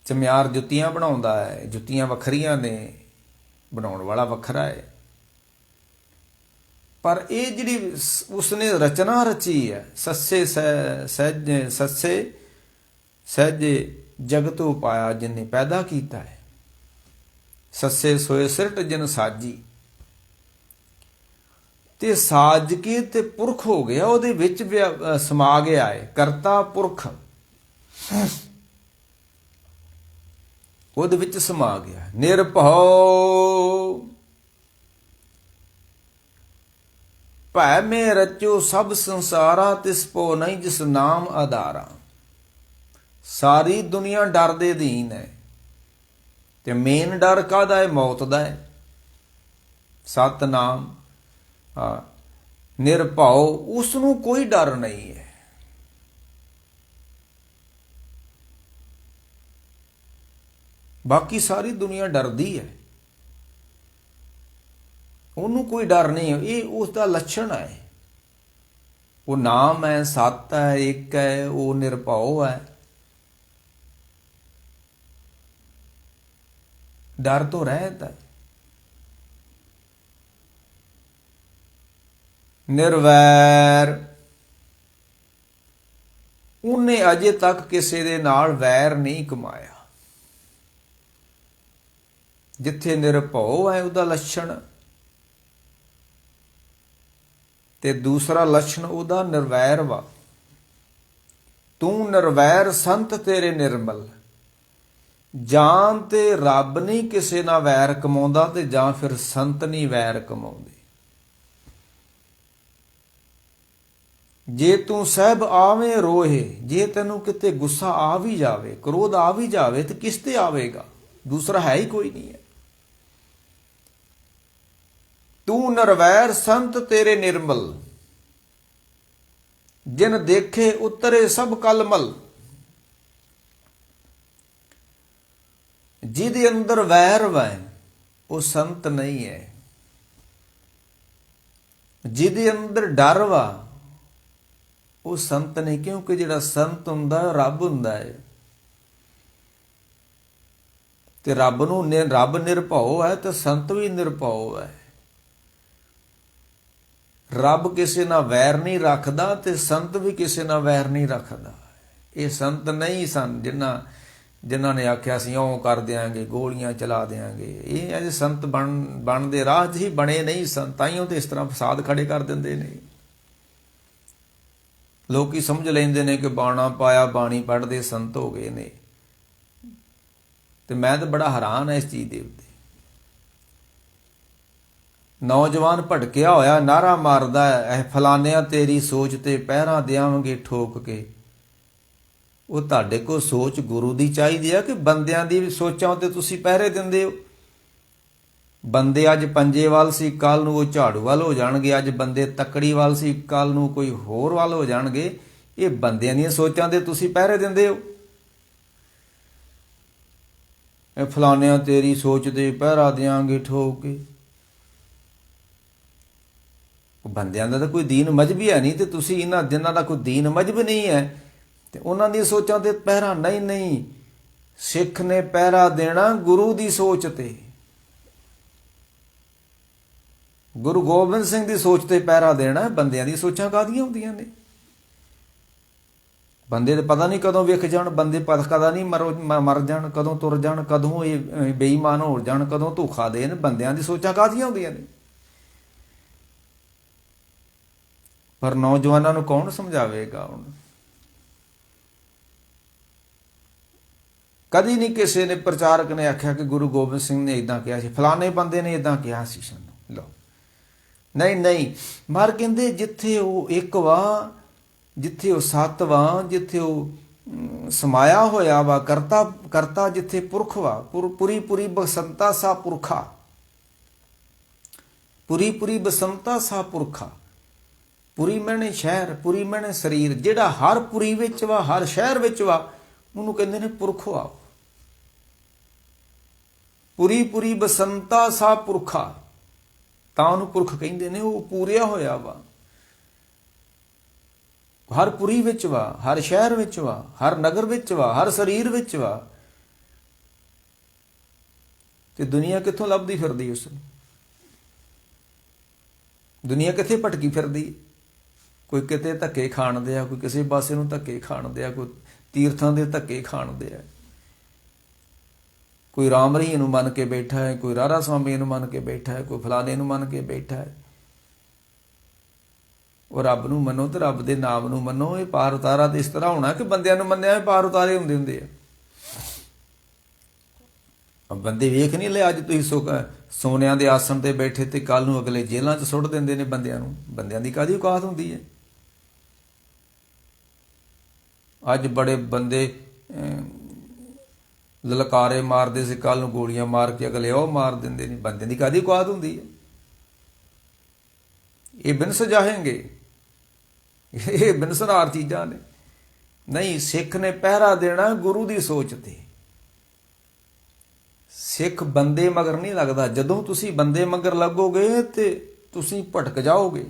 ਚਮਿਆਰ ਜੁੱਤੀਆਂ ਬਣਾਉਂਦਾ ਹੈ, ਜੁੱਤੀਆਂ ਵੱਖਰੀਆਂ ਨੇ, ਬਣਾਉਣ ਵਾਲਾ ਵੱਖਰਾ ਹੈ। ਪਰ ਇਹ ਜਿਹੜੀ ਉਸਨੇ ਰਚਨਾ ਰਚੀ ਹੈ, ਸੱਸੇ ਸਹਿਜੇ ਜਗਤ ਉਪਾਇਆ, ਜਿਨੇ ਪੈਦਾ ਕੀਤਾ ਹੈ। ਸੱਸੇ ਸੋਏ ਸਿਰਟ ਜਿਨ ਸਾਜੀ। ਤੇ ਸਾਜ ਕੇ ਤੇ ਪੁਰਖ ਹੋ ਗਿਆ, ਉਹਦੇ ਵਿੱਚ ਸਮਾ ਗਿਆ ਹੈ। ਕਰਤਾ ਪੁਰਖ ਉਹਦੇ ਵਿੱਚ ਸਮਾ ਗਿਆ। ਨਿਰਭਉ ਭੈ ਮੇ ਰਚੋ ਸਭ ਸੰਸਾਰਾ, ਤਿਸ ਪੋ ਨਹੀਂ ਜਿਸ ਨਾਮ ਆਧਾਰਾ। ਸਾਰੀ ਦੁਨੀਆ ਡਰ ਦੇ ਅਧੀਨ ਹੈ, ਤੇ ਮੇਨ ਡਰ ਕਾਹਦਾ ਹੈ? ਮੌਤ ਦਾ ਹੈ। ਸਤਨਾਮ ਨਿਰਭਉ, ਉਸ ਨੂੰ ਕੋਈ ਡਰ ਨਹੀਂ ਹੈ। ਬਾਕੀ ਸਾਰੀ ਦੁਨੀਆ ਡਰਦੀ ਹੈ, ਉਹਨੂੰ ਕੋਈ ਡਰ ਨਹੀਂ। ਇਹ ਉਸ ਦਾ ਲੱਛਣ ਹੈ। ਉਹ ਨਾਮ ਹੈ, ਸਤ ਹੈ, ਇੱਕ ਹੈ, ਉਹ ਨਿਰਭਉ ਹੈ। ਡਰ ਤੋਂ ਰਹਿਤ ਹੈ। ਨਿਰਵੈਰ, ਉਹਨੇ ਅਜੇ ਤੱਕ ਕਿਸੇ ਦੇ ਨਾਲ ਵੈਰ ਨਹੀਂ ਕਮਾਇਆ। ਜਿੱਥੇ ਨਿਰਭਉ ਹੈ ਉਹਦਾ ਲੱਛਣ, ਤੇ ਦੂਸਰਾ ਲੱਛਣ ਉਹਦਾ ਨਿਰਵੈਰ ਵਾ। ਤੂੰ ਨਿਰਵੈਰ ਸੰਤ ਤੇਰੇ ਨਿਰਮਲ। ਜਾਂ ਤੇ ਰੱਬ ਨਹੀਂ ਕਿਸੇ ਨਾਲ ਵੈਰ ਕਮਾਉਂਦਾ, ਤੇ ਜਾਂ ਫਿਰ ਸੰਤ ਨਹੀਂ ਵੈਰ ਕਮਾਉਂਦੇ। ਜੇ ਤੂੰ ਸਹਿਬ ਆਵੇਂ ਰੋਹੇ, ਜੇ ਤੈਨੂੰ ਕਿਤੇ ਗੁੱਸਾ ਆ ਵੀ ਜਾਵੇ, ਕ੍ਰੋਧ ਆ ਵੀ ਜਾਵੇ, ਤੇ ਕਿਸ ਤੇ ਆਵੇਗਾ? ਦੂਸਰਾ ਹੈ ਹੀ ਕੋਈ ਨਹੀਂ ਹੈ। ਤੂੰ ਨਿਰਵੈਰ ਸੰਤ ਤੇਰੇ ਨਿਰਮਲ, ਜਿਨ ਦੇਖੇ ਉਤਰੇ ਸਭ ਕਲਮਲ। ਜਿਹਦੇ ਅੰਦਰ ਵੈਰ ਵੈ ਉਹ ਸੰਤ ਨਹੀਂ ਹੈ। ਜਿਹਦੇ ਅੰਦਰ ਡਰ ਵਾ ਉਹ ਸੰਤ ਨਹੀਂ, ਕਿਉਂਕਿ ਜਿਹੜਾ ਸੰਤ ਹੁੰਦਾ ਰੱਬ ਹੁੰਦਾ ਹੈ। ਤੇ ਰੱਬ ਨਿਰਭਉ ਹੈ, ਤੇ ਸੰਤ ਵੀ ਨਿਰਭਉ ਹੈ। ਰੱਬ ਕਿਸੇ ਨਾਲ ਵੈਰ ਨਹੀਂ ਰੱਖਦਾ, ਤੇ ਸੰਤ ਵੀ ਕਿਸੇ ਨਾਲ ਵੈਰ ਨਹੀਂ ਰੱਖਦਾ। ਇਹ ਸੰਤ ਨਹੀਂ ਸਨ ਜਿਨ੍ਹਾਂ ਨੇ ਆਖਿਆ ਸੀ ਇਉਂ ਕਰ ਦਿਆਂਗੇ, ਗੋਲੀਆਂ ਚਲਾ ਦਿਆਂਗੇ। ਇਹ ਅਜੇ ਸੰਤ ਬਣਨ ਦੇ ਰਾਹ 'ਚ ਹੀ ਬਣੇ ਨਹੀਂ ਸਨ, ਤਾਈਓ ਤੇ ਇਸ ਤਰ੍ਹਾਂ ਫਸਾਦ ਖੜੇ ਕਰ ਦਿੰਦੇ ਨੇ। ਲੋਕੀ ਸਮਝ ਲੈਂਦੇ ਨੇ ਕਿ ਬਾਣਾ ਪਾਇਆ, ਬਾਣੀ ਪੜ੍ਹਦੇ ਸੰਤ ਹੋ ਗਏ ਨੇ। ਤੇ ਮੈਂ ਤਾਂ ਬੜਾ ਹੈਰਾਨ ਹਾਂ ਇਸ ਚੀਜ਼ ਦੇ ਉੱਤੇ। ਨੌਜਵਾਨ ਭਟਕਿਆ ਹੋਇਆ ਨਾਅਰਾ ਮਾਰਦਾ ਹੈ, ਫਲਾਨਿਆਂ ਤੇਰੀ ਸੋਚ ਤੇ ਪਹਿਰਾ ਦਿਆਵਾਂਗੇ ਠੋਕ ਕੇ। ਉਹ ਤੁਹਾਡੇ ਕੋਲ ਸੋਚ ਗੁਰੂ ਦੀ ਚਾਹੀਦੀ ਆ ਕਿ ਬੰਦਿਆਂ ਦੀ ਸੋਚਾਂ ਉੱਤੇ ਤੁਸੀਂ ਪਹਿਰੇ ਦਿੰਦੇ ਹੋ? ਬੰਦੇ ਅੱਜ ਪੰਜੇ ਵੱਲ ਸੀ, ਕੱਲ ਨੂੰ ਉਹ ਝਾੜੂ ਵੱਲ ਹੋ ਜਾਣਗੇ। ਅੱਜ ਬੰਦੇ ਤੱਕੜੀ ਵੱਲ ਸੀ, ਕੱਲ ਨੂੰ ਕੋਈ ਹੋਰ ਵੱਲ ਹੋ ਜਾਣਗੇ। ਇਹ ਬੰਦਿਆਂ ਦੀਆਂ ਸੋਚਾਂ ਦੇ ਤੁਸੀਂ ਪਹਿਰੇ ਦਿੰਦੇ ਹੋ। ਇਹ ਫਲਾਨਿਆਂ ਤੇਰੀ ਸੋਚ ਤੇ ਪਹਿਰਾ ਦਿਆਂਗੇ ਠੋਕ ਕੇ। ਬੰਦਿਆਂ ਦਾ ਤਾਂ ਕੋਈ ਦੀਨ ਮਜ਼ਹਬੀ ਹੈ ਨਹੀਂ, ਤੇ ਤੁਸੀਂ ਇਹਨਾਂ ਜਿਨ੍ਹਾਂ ਦਾ ਕੋਈ ਦੀਨ ਮਜ਼ਹਬ ਨਹੀਂ ਹੈ, ਤੇ ਉਹਨਾਂ ਦੀਆਂ ਸੋਚਾਂ ਤੇ ਪਹਿਰਾ ਨਹੀਂ। ਸਿੱਖ ਨੇ ਪਹਿਰਾ ਦੇਣਾ ਗੁਰੂ ਦੀ ਸੋਚ ਤੇ। ਗੁਰੂ ਗੋਬਿੰਦ ਸਿੰਘ ਦੀ ਸੋਚ ਤੇ ਪਹਿਰਾ ਦੇਣਾ। ਬੰਦਿਆਂ ਦੀ ਸੋਚਾਂ ਕਾਹਦੀਆਂ ਹੁੰਦੀਆਂ ਨੇ? ਬੰਦੇ ਤੇ ਪਤਾ ਨਹੀਂ ਕਦੋਂ ਵਿਖ ਜਾਣ, ਬੰਦੇ ਪਤਾ ਨਹੀਂ ਮਰ ਜਾਣ, ਕਦੋਂ ਤੁਰ ਜਾਣ, ਕਦੋਂ ਇਹ ਬੇਈਮਾਨ ਹੋ ਜਾਣ, ਕਦੋਂ ਧੋਖਾ ਦੇਣ। ਬੰਦਿਆਂ ਦੀ ਸੋਚਾਂ ਕਾਹਦੀਆਂ ਹੁੰਦੀਆਂ ਨੇ? ਪਰ ਨੌਜਵਾਨਾਂ ਨੂੰ ਕੌਣ ਸਮਝਾਵੇਗਾ? ਹੁਣ ਕਦੀ ਨਹੀਂ ਕਿਸੇ ਨੇ ਪ੍ਰਚਾਰਕ ਨੇ ਆਖਿਆ ਕਿ ਗੁਰੂ ਗੋਬਿੰਦ ਸਿੰਘ ਨੇ ਇਦਾਂ ਕਿਹਾ ਸੀ, ਫਲਾਣੇ ਬੰਦੇ ਨੇ ਇਦਾਂ ਕਿਹਾ ਸੀ ਸਾਨੂੰ। ਲਓ, ਨਹੀਂ। ਮਰ ਕਹਿੰਦੇ ਜਿੱਥੇ ਉਹ ਇੱਕ ਵਾ, ਜਿੱਥੇ ਉਹ ਸੱਤ ਵਾ, ਜਿੱਥੇ ਉਹ ਸਮਾਇਆ ਹੋਇਆ ਵਾ ਕਰਤਾ ਜਿੱਥੇ ਪੁਰਖ ਵਾ, ਪੁਰੀ ਬਸੰਤਾ ਸਾ ਪੁਰਖਾ। ਪੁਰੀ ਬਸੰਤਾ ਸਾ ਪੁਰਖਾ। ਪੁਰੀ ਮੈਨੇ ਸ਼ਹਿਰ, ਪੁਰੀ ਮੈਨੇ ਸਰੀਰ। ਜਿਹੜਾ ਹਰ ਪੁਰੀ ਵਿੱਚ ਵਾ, ਹਰ ਸ਼ਹਿਰ ਵਿੱਚ ਵਾ, ਉਹਨੂੰ ਕਹਿੰਦੇ ਨੇ ਪੁਰਖ ਵਾ। ਪੁਰੀ ਬਸੰਤਾ ਸਾ ਪੁਰਖਾ, ਤਾਂ ਉਹਨੂੰ ਪੁਰਖ ਕਹਿੰਦੇ ਨੇ। ਉਹ ਪੂਰਿਆ ਹੋਇਆ ਵਾ, ਹਰ ਪੁਰੀ ਵਿੱਚ ਵਾ, ਹਰ ਸ਼ਹਿਰ ਵਿੱਚ ਵਾ, ਹਰ ਨਗਰ ਵਿੱਚ ਵਾ, ਹਰ ਸਰੀਰ ਵਿੱਚ ਵਾ। ਤੇ ਦੁਨੀਆ ਕਿੱਥੋਂ ਲੱਭਦੀ ਫਿਰਦੀ ਉਸ ਨੂੰ? ਦੁਨੀਆ ਕਿੱਥੇ ਭਟਕੀ ਫਿਰਦੀ? ਕੋਈ ਕਿਤੇ ਧੱਕੇ ਖਾਣ ਦਿਆ, ਕੋਈ ਕਿਸੇ ਪਾਸੇ ਨੂੰ ਧੱਕੇ ਖਾਣ ਦਿਆ, ਕੋਈ ਤੀਰਥਾਂ ਦੇ ਧੱਕੇ ਖਾਣ ਦਿਆ। ਕੋਈ ਰਾਮ ਰਹੀ ਨੂੰ ਮੰਨ ਕੇ ਬੈਠਾ ਹੈ, ਕੋਈ ਰਾਧਾ ਸਵਾਮੀ ਨੂੰ ਮੰਨ ਕੇ ਬੈਠਾ ਹੈ, ਕੋਈ ਫਲਾਣੇ ਨੂੰ ਮੰਨ ਕੇ ਬੈਠਾ ਹੈ। ਉਹ ਰੱਬ ਨੂੰ ਮੰਨੋ ਤੇ ਰੱਬ ਦੇ ਨਾਮ ਨੂੰ ਮੰਨੋ। ਇਹ ਪਾਰ ਉਤਾਰਾ ਤੇ ਇਸ ਤਰ੍ਹਾਂ ਹੋਣਾ ਕਿ ਬੰਦਿਆਂ ਨੂੰ ਮੰਨਿਆ ਪਾਰ ਉਤਾਰੇ ਹੁੰਦੇ ਆ। ਬੰਦੇ ਵੇਖ ਨਹੀਂ ਲੈ, ਅੱਜ ਤੁਸੀਂ ਸੋਨਿਆਂ ਦੇ ਆਸਣ ਤੇ ਬੈਠੇ ਤੇ ਕੱਲ ਨੂੰ ਅਗਲੇ ਜੇਲ੍ਹਾਂ 'ਚ ਸੁੱਟ ਦਿੰਦੇ ਨੇ ਬੰਦਿਆਂ ਨੂੰ। ਬੰਦਿਆਂ ਦੀ ਕਾਹਦੀ ਔਕਾਤ ਹੁੰਦੀ ਹੈ? ਅੱਜ ਬੜੇ ਬੰਦੇ ਲਲਕਾਰੇ ਮਾਰਦੇ ਸੀ, ਕੱਲ ਨੂੰ ਗੋਲੀਆਂ ਮਾਰ ਕੇ ਅਗਲੇ ਉਹ ਮਾਰ ਦਿੰਦੇ ਨੇ। ਬੰਦੇ ਦੀ ਕਾਹਦੀ ਔਕਾਤ ਹੁੰਦੀ ਹੈ? ਇਹ ਬਿਨ ਸਜਾਹੇਂਗੇ, ਇਹ ਬਿਨਸਨਾਰ ਚੀਜ਼ਾਂ ਨੇ। ਨਹੀਂ, ਸਿੱਖ ਨੇ ਪਹਿਰਾ ਦੇਣਾ ਗੁਰੂ ਦੀ ਸੋਚ ਤੇ। ਸਿੱਖ ਬੰਦੇ ਮਗਰ ਨਹੀਂ ਲੱਗਦਾ। ਜਦੋਂ ਤੁਸੀਂ ਬੰਦੇ ਮਗਰ ਲੱਗੋਗੇ ਤੇ ਤੁਸੀਂ ਭਟਕ ਜਾਓਗੇ।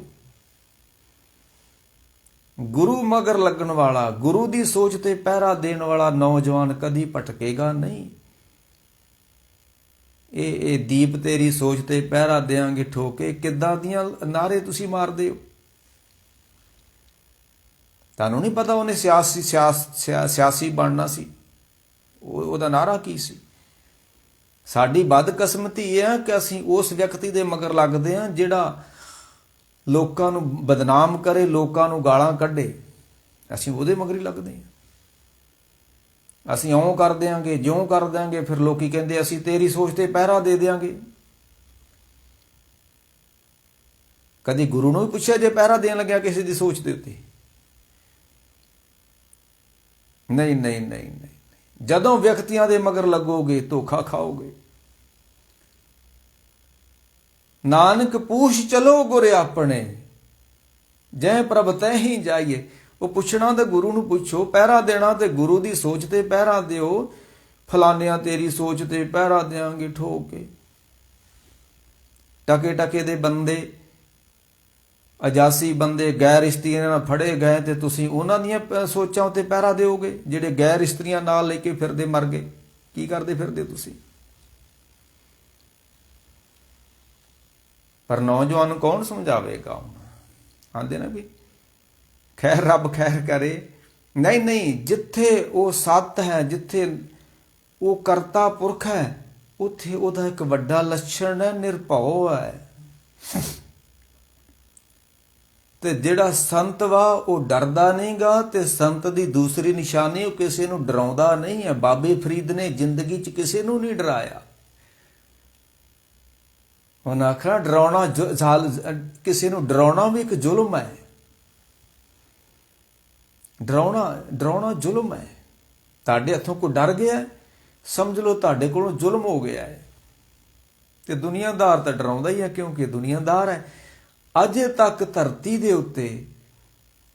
ਗੁਰੂ ਮਗਰ ਲੱਗਣ ਵਾਲਾ, ਗੁਰੂ ਦੀ ਸੋਚ ਤੇ ਪਹਿਰਾ ਦੇਣ ਵਾਲਾ ਨੌਜਵਾਨ ਕਦੀ ਭਟਕੇਗਾ ਨਹੀਂ। ਇਹ ਦੀਪ ਤੇਰੀ ਸੋਚ ਤੇ ਪਹਿਰਾ ਦਿਆਂਗੇ ਠੋਕੇ, ਕਿੱਦਾਂ ਦੀਆਂ ਨਾਰੇ ਤੁਸੀਂ ਮਾਰਦੇ ਹੋ? ਤੁਹਾਨੂੰ ਨਹੀਂ ਪਤਾ ਉਹਨੇ ਸਿਆਸੀ ਬਣਨਾ ਸੀ? ਉਹਦਾ ਨਾਰਾ ਕੀ ਸੀ? ਸਾਡੀ ਬਦਕਿਸਮਤੀ ਇਹ ਹੈ ਕਿ ਅਸੀਂ ਉਸ ਵਿਅਕਤੀ ਦੇ ਮਗਰ ਲੱਗਦੇ ਹਾਂ ਜਿਹੜਾ ਲੋਕਾਂ ਨੂੰ ਬਦਨਾਮ ਕਰੇ, ਲੋਕਾਂ ਨੂੰ ਗਾਲਾਂ ਕੱਢੇ। ਅਸੀਂ ਉਹਦੇ ਮਗਰ ਹੀ ਲੱਗਦੇ ਹਾਂ। ਅਸੀਂ ਇਉਂ ਕਰ ਦਿਆਂਗੇ, ਜਿਉਂ ਕਰ ਦਿਆਂਗੇ, ਫਿਰ ਲੋਕੀ ਕਹਿੰਦੇ ਅਸੀਂ ਤੇਰੀ ਸੋਚ ਤੇ ਪਹਿਰਾ ਦੇ ਦਿਆਂਗੇ। ਕਦੀ ਗੁਰੂ ਨੂੰ ਵੀ ਪੁੱਛਿਆ ਜੇ ਪਹਿਰਾ ਦੇਣ ਲੱਗਿਆ ਕਿਸੇ ਦੀ ਸੋਚ ਦੇ ਉੱਤੇ? ਨਹੀਂ ਨਹੀਂ ਨਹੀਂ ਨਹੀਂ। ਜਦੋਂ ਵਿਅਕਤੀਆਂ ਦੇ ਮਗਰ ਲੱਗੋਗੇ ਧੋਖਾ ਖਾਓਗੇ। ਨਾਨਕ ਪੂਛ ਚਲੋ ਗੁਰ ਆਪਣੇ, ਜੈ ਪ੍ਰਭ ਤੈ ਹੀ ਜਾਈਏ। ਉਹ ਪੁੱਛਣਾ ਤੇ ਗੁਰੂ ਨੂੰ ਪੁੱਛੋ, ਪਹਿਰਾ ਦੇਣਾ ਤੇ ਗੁਰੂ ਦੀ ਸੋਚ ਤੇ ਪਹਿਰਾ ਦਿਓ। ਫਲਾਨਿਆਂ ਤੇਰੀ ਸੋਚ ਤੇ ਪਹਿਰਾ ਦਿਆਂਗੇ ਠੋਕ ਕੇ। ਟਕੇ ਟਕੇ ਦੇ ਬੰਦੇ, ਅਜਾਸੀ ਬੰਦੇ ਗੈਰ ਇਸਤਰੀਆਂ ਨਾਲ ਫੜੇ ਗਏ ਤੇ ਤੁਸੀਂ ਉਹਨਾਂ ਦੀਆਂ ਸੋਚਾਂ ਉੱਤੇ ਪਹਿਰਾ ਦਿਓਗੇ। ਜਿਹੜੇ ਗੈਰ ਇਸਤਰੀਆਂ ਨਾਲ ਲੈ ਕੇ ਫਿਰਦੇ ਮਰ ਗਏ, ਕੀ ਕਰਦੇ ਫਿਰਦੇ ਤੁਸੀਂ? ਪਰ ਨੌਜਵਾਨ ਕੌਣ ਸਮਝਾਵੇਗਾ? ਹੁਣ ਆਂਦੇ ਨਾ ਵੀ ਖੈਰ ਰੱਬ ਖੈਰ ਕਰੇ। ਨਹੀਂ ਨਹੀਂ, ਜਿੱਥੇ ਉਹ ਸੱਤ ਹੈ, ਜਿੱਥੇ ਉਹ ਕਰਤਾ ਪੁਰਖ ਹੈ, ਉੱਥੇ ਉਹਦਾ ਇੱਕ ਵੱਡਾ ਲੱਛਣ ਹੈ, ਨਿਰਭਉ ਹੈ। ਤੇ ਜਿਹੜਾ ਸੰਤ ਵਾ ਉਹ ਡਰਦਾ ਨਹੀਂਗਾ। ਤੇ ਸੰਤ ਦੀ ਦੂਸਰੀ ਨਿਸ਼ਾਨੀ, ਉਹ ਕਿਸੇ ਨੂੰ ਡਰਾਉਂਦਾ ਨਹੀਂ ਹੈ। ਬਾਬੇ ਫਰੀਦ ਨੇ ਜ਼ਿੰਦਗੀ 'ਚ ਕਿਸੇ ਨੂੰ ਨਹੀਂ ਡਰਾਇਆ। ਉਹਨਾਂ ਆਖਿਆ ਡਰਾਉਣਾ, ਕਿਸੇ ਨੂੰ ਡਰਾਉਣਾ ਵੀ ਇੱਕ ਜ਼ੁਲਮ ਹੈ। ਡਰਾਉਣਾ ਜ਼ੁਲਮ ਹੈ। ਤੁਹਾਡੇ ਹੱਥੋਂ ਕੋਈ ਡਰ ਗਿਆ, ਸਮਝ ਲਓ ਤੁਹਾਡੇ ਕੋਲੋਂ ਜ਼ੁਲਮ ਹੋ ਗਿਆ ਹੈ। ਤੇ ਦੁਨੀਆਦਾਰ ਤਾਂ ਡਰਾਉਂਦਾ ਹੀ ਹੈ, ਕਿਉਂਕਿ ਦੁਨੀਆਦਾਰ ਹੈ। ਅਜੇ ਤੱਕ ਧਰਤੀ ਦੇ ਉੱਤੇ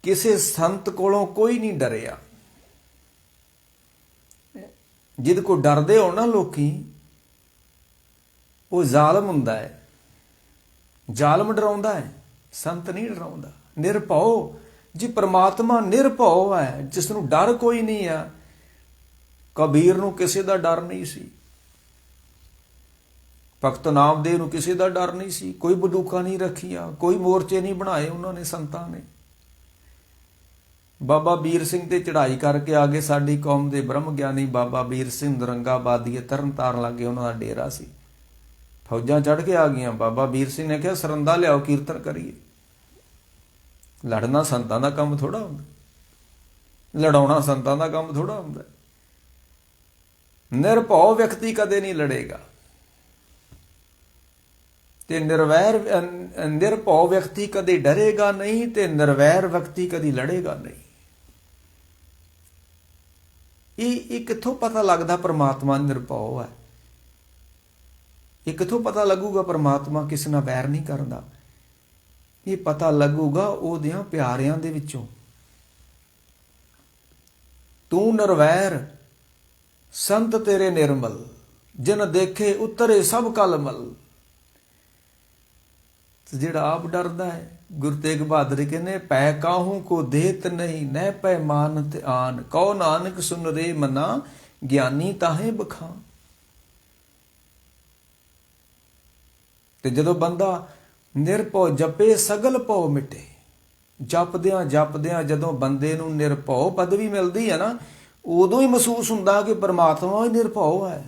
ਕਿਸੇ ਸੰਤ ਕੋਲੋਂ ਕੋਈ ਨਹੀਂ ਡਰਿਆ। ਜਿਹਦੇ ਕੋਲ ਡਰਦੇ ਹੋ ਨਾ ਲੋਕੀ, ਉਹ ਜ਼ਾਲਮ ਹੁੰਦਾ ਹੈ। ਜ਼ਾਲਮ ਡਰਾਉਂਦਾ ਹੈ, ਸੰਤ ਨਹੀਂ ਡਰਾਉਂਦਾ। ਨਿਰਭਉ ਜੀ, ਪਰਮਾਤਮਾ ਨਿਰਭਉ ਹੈ, ਜਿਸ ਨੂੰ ਡਰ ਕੋਈ ਨਹੀਂ ਆ। ਕਬੀਰ ਨੂੰ ਕਿਸੇ ਦਾ ਡਰ ਨਹੀਂ ਸੀ। ਭਗਤ ਨਾਮਦੇਵ ਨੂੰ ਕਿਸੇ ਦਾ ਡਰ ਨਹੀਂ ਸੀ। ਕੋਈ ਬੰਦੂਕਾਂ ਨਹੀਂ ਰੱਖੀਆਂ, ਕੋਈ ਮੋਰਚੇ ਨਹੀਂ ਬਣਾਏ ਉਹਨਾਂ ਨੇ, ਸੰਤਾਂ ਨੇ। ਬਾਬਾ ਵੀਰ ਸਿੰਘ ਤੇ ਚੜ੍ਹਾਈ ਕਰਕੇ ਆ ਗਏ ਸਾਡੀ ਕੌਮ ਦੇ ਬ੍ਰਹਮ ਗਿਆਨੀ ਬਾਬਾ ਵੀਰ ਸਿੰਘ ਦਰੰਗਾਬਾਦੀਏ, ਤਰਨ ਤਾਰਨ ਲੱਗੇ ਉਹਨਾਂ ਦਾ ਡੇਰਾ ਸੀ। ਫੌਜਾਂ ਚੜ੍ਹ ਕੇ ਆ ਗਈਆਂ। ਬਾਬਾ ਵੀਰ ਸਿੰਘ ਨੇ ਕਿਹਾ ਸਰੰਦਾ ਲਿਆਓ, ਕੀਰਤਨ ਕਰੀਏ। ਲੜਨਾ ਸੰਤਾਂ ਦਾ ਕੰਮ ਥੋੜਾ ਹੁੰਦਾ, ਲੜਾਉਣਾ ਸੰਤਾਂ ਦਾ ਕੰਮ ਥੋੜਾ ਹੁੰਦਾ। ਨਿਰਭਉ ਵਿਅਕਤੀ ਕਦੇ ਨਹੀਂ ਲੜੇਗਾ ਤੇ ਨਿਰਭਉ ਵਿਅਕਤੀ ਕਦੇ ਡਰੇਗਾ ਨਹੀਂ ਤੇ ਨਿਰਵੈਰ ਵਿਅਕਤੀ ਕਦੀ ਲੜੇਗਾ ਨਹੀਂ। ਇਹ ਕਿੱਥੋਂ ਪਤਾ ਲੱਗਦਾ ਪਰਮਾਤਮਾ ਨਿਰਭਉ ਹੈ? ਇਹ ਕਿੱਥੋਂ ਪਤਾ ਲੱਗੂਗਾ ਪਰਮਾਤਮਾ ਕਿਸੇ ਨਾਲ ਵੈਰ ਨਹੀਂ ਕਰਦਾ? ਇਹ ਪਤਾ ਲੱਗੂਗਾ ਉਹਦਿਆਂ ਪਿਆਰਿਆਂ ਦੇ ਵਿੱਚੋਂ। ਤੂੰ ਨਿਰਵੈਰ ਸੰਤ ਤੇਰੇ ਨਿਰਮਲ, ਜਿਨ ਦੇਖੇ ਉਤਰੇ ਸਭ ਕਲ ਮਲ। ਜਿਹੜਾ ਆਪ ਡਰਦਾ ਹੈ, ਗੁਰੂ ਤੇਗ ਬਹਾਦਰ ਕਹਿੰਦੇ ਪੈ ਕਾਹੂ ਕੋ ਦੇਤ ਨਹੀਂ, ਨਹਿ ਪੈ ਮਾਨਤ ਆਨ, ਕਉ ਨਾਨਕ ਸੁਨ ਰੇ ਮਨਾ, ਗਿਆਨੀ ਤਾਹੇ ਬਖਾਂ। ਤੇ ਜਦੋਂ ਬੰਦਾ ਨਿਰਭਉ ਜਪੇ ਸਗਲ ਭਉ ਮਿਟੇ। ਜਪਦਿਆਂ ਜਦੋਂ ਬੰਦੇ ਨੂੰ ਨਿਰਭਉ ਪਦਵੀ ਮਿਲਦੀ ਹੈ ਨਾ, ਉਦੋਂ ਹੀ ਮਹਿਸੂਸ ਹੁੰਦਾ ਕਿ ਪਰਮਾਤਮਾ ਹੀ ਨਿਰਭਉ ਹੈ।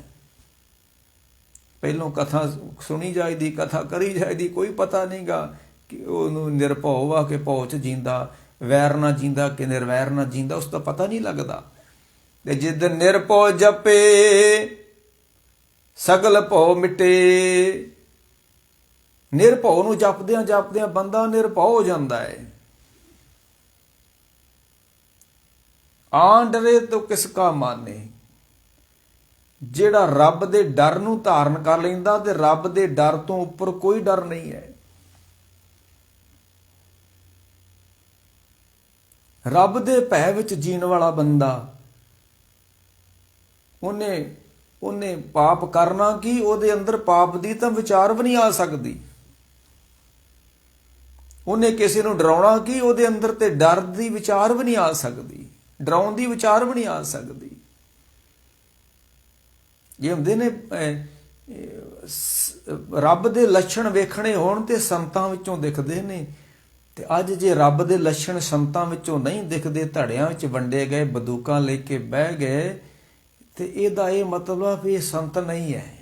ਪਹਿਲੋਂ ਕਥਾ ਸੁਣੀ ਜਾਈਦੀ, ਕਥਾ ਕਰੀ ਜਾਈਦੀ, ਕੋਈ ਪਤਾ ਨਹੀਂਗਾ ਕਿ ਉਹਨੂੰ ਨਿਰਭਉ ਆ ਕਿ ਭਉ 'ਚ ਜੀਂਦਾ, ਵੈਰ ਨਾ ਜੀਂਦਾ ਕਿ ਨਿਰਵੈਰ ਨਾ ਜੀਂਦਾ, ਉਸ ਦਾ ਪਤਾ ਨਹੀਂ ਲੱਗਦਾ। ਤੇ ਜਿੱਦ ਨਿਰਭਉ ਜਪੇ ਸਗਲ ਭਉ ਮਿਟੇ। ਨਿਰਭਉ ਨੂੰ ਜਪਦਿਆਂ ਜਪਦਿਆਂ ਬੰਦਾ ਨਿਰਭਉ ਹੋ ਜਾਂਦਾ ਹੈ। ਆਣ ਡਰੇ ਤੋ ਕਿਸ ਕਾ ਮਾਨੇ। ਜਿਹੜਾ ਰੱਬ ਦੇ ਡਰ ਨੂੰ ਧਾਰਨ ਕਰ ਲੈਂਦਾ ਤੇ ਰੱਬ ਦੇ ਡਰ ਤੋਂ ਉੱਪਰ ਕੋਈ ਡਰ ਨਹੀਂ ਹੈ। ਰੱਬ ਦੇ ਭੈ ਵਿੱਚ ਜੀਣ ਵਾਲਾ ਬੰਦਾ, ਉਹਨੇ ਪਾਪ ਕਰਨਾ ਕੀ, ਉਹਦੇ ਅੰਦਰ ਪਾਪ ਦੀ ਤਾਂ ਵਿਚਾਰ ਵੀ ਨਹੀਂ ਆ ਸਕਦੀ। ਉਹਨੇ ਕਿਸੇ ਨੂੰ ਡਰਾਉਣਾ ਕੀ, ਉਹਦੇ ਅੰਦਰ ਤੇ ਡਰ ਦੀ ਵਿਚਾਰ ਵੀ ਨਹੀਂ ਆ ਸਕਦੀ, ਡਰਾਉਣ ਦੀ ਵਿਚਾਰ ਵੀ ਨਹੀਂ ਆ ਸਕਦੀ। ਜੇ ਹੁੰਦੇ ਨੇ ਰੱਬ ਦੇ ਲੱਛਣ ਵੇਖਣੇ ਹੋਣ ਤੇ ਸੰਤਾਂ ਵਿੱਚੋਂ ਦਿਖਦੇ ਨੇ। ਤੇ ਅੱਜ ਜੇ ਰੱਬ ਦੇ ਲੱਛਣ ਸੰਤਾਂ ਵਿੱਚੋਂ ਨਹੀਂ ਦਿਖਦੇ, ਧੜਿਆਂ ਵਿੱਚ ਵੰਡੇ ਗਏ, ਬੰਦੂਕਾਂ ਲੈ ਕੇ ਬਹਿ ਗਏ, ਤੇ ਇਹਦਾ ਇਹ ਮਤਲਬ ਵੀ ਇਹ ਸੰਤ ਨਹੀਂ ਹੈ।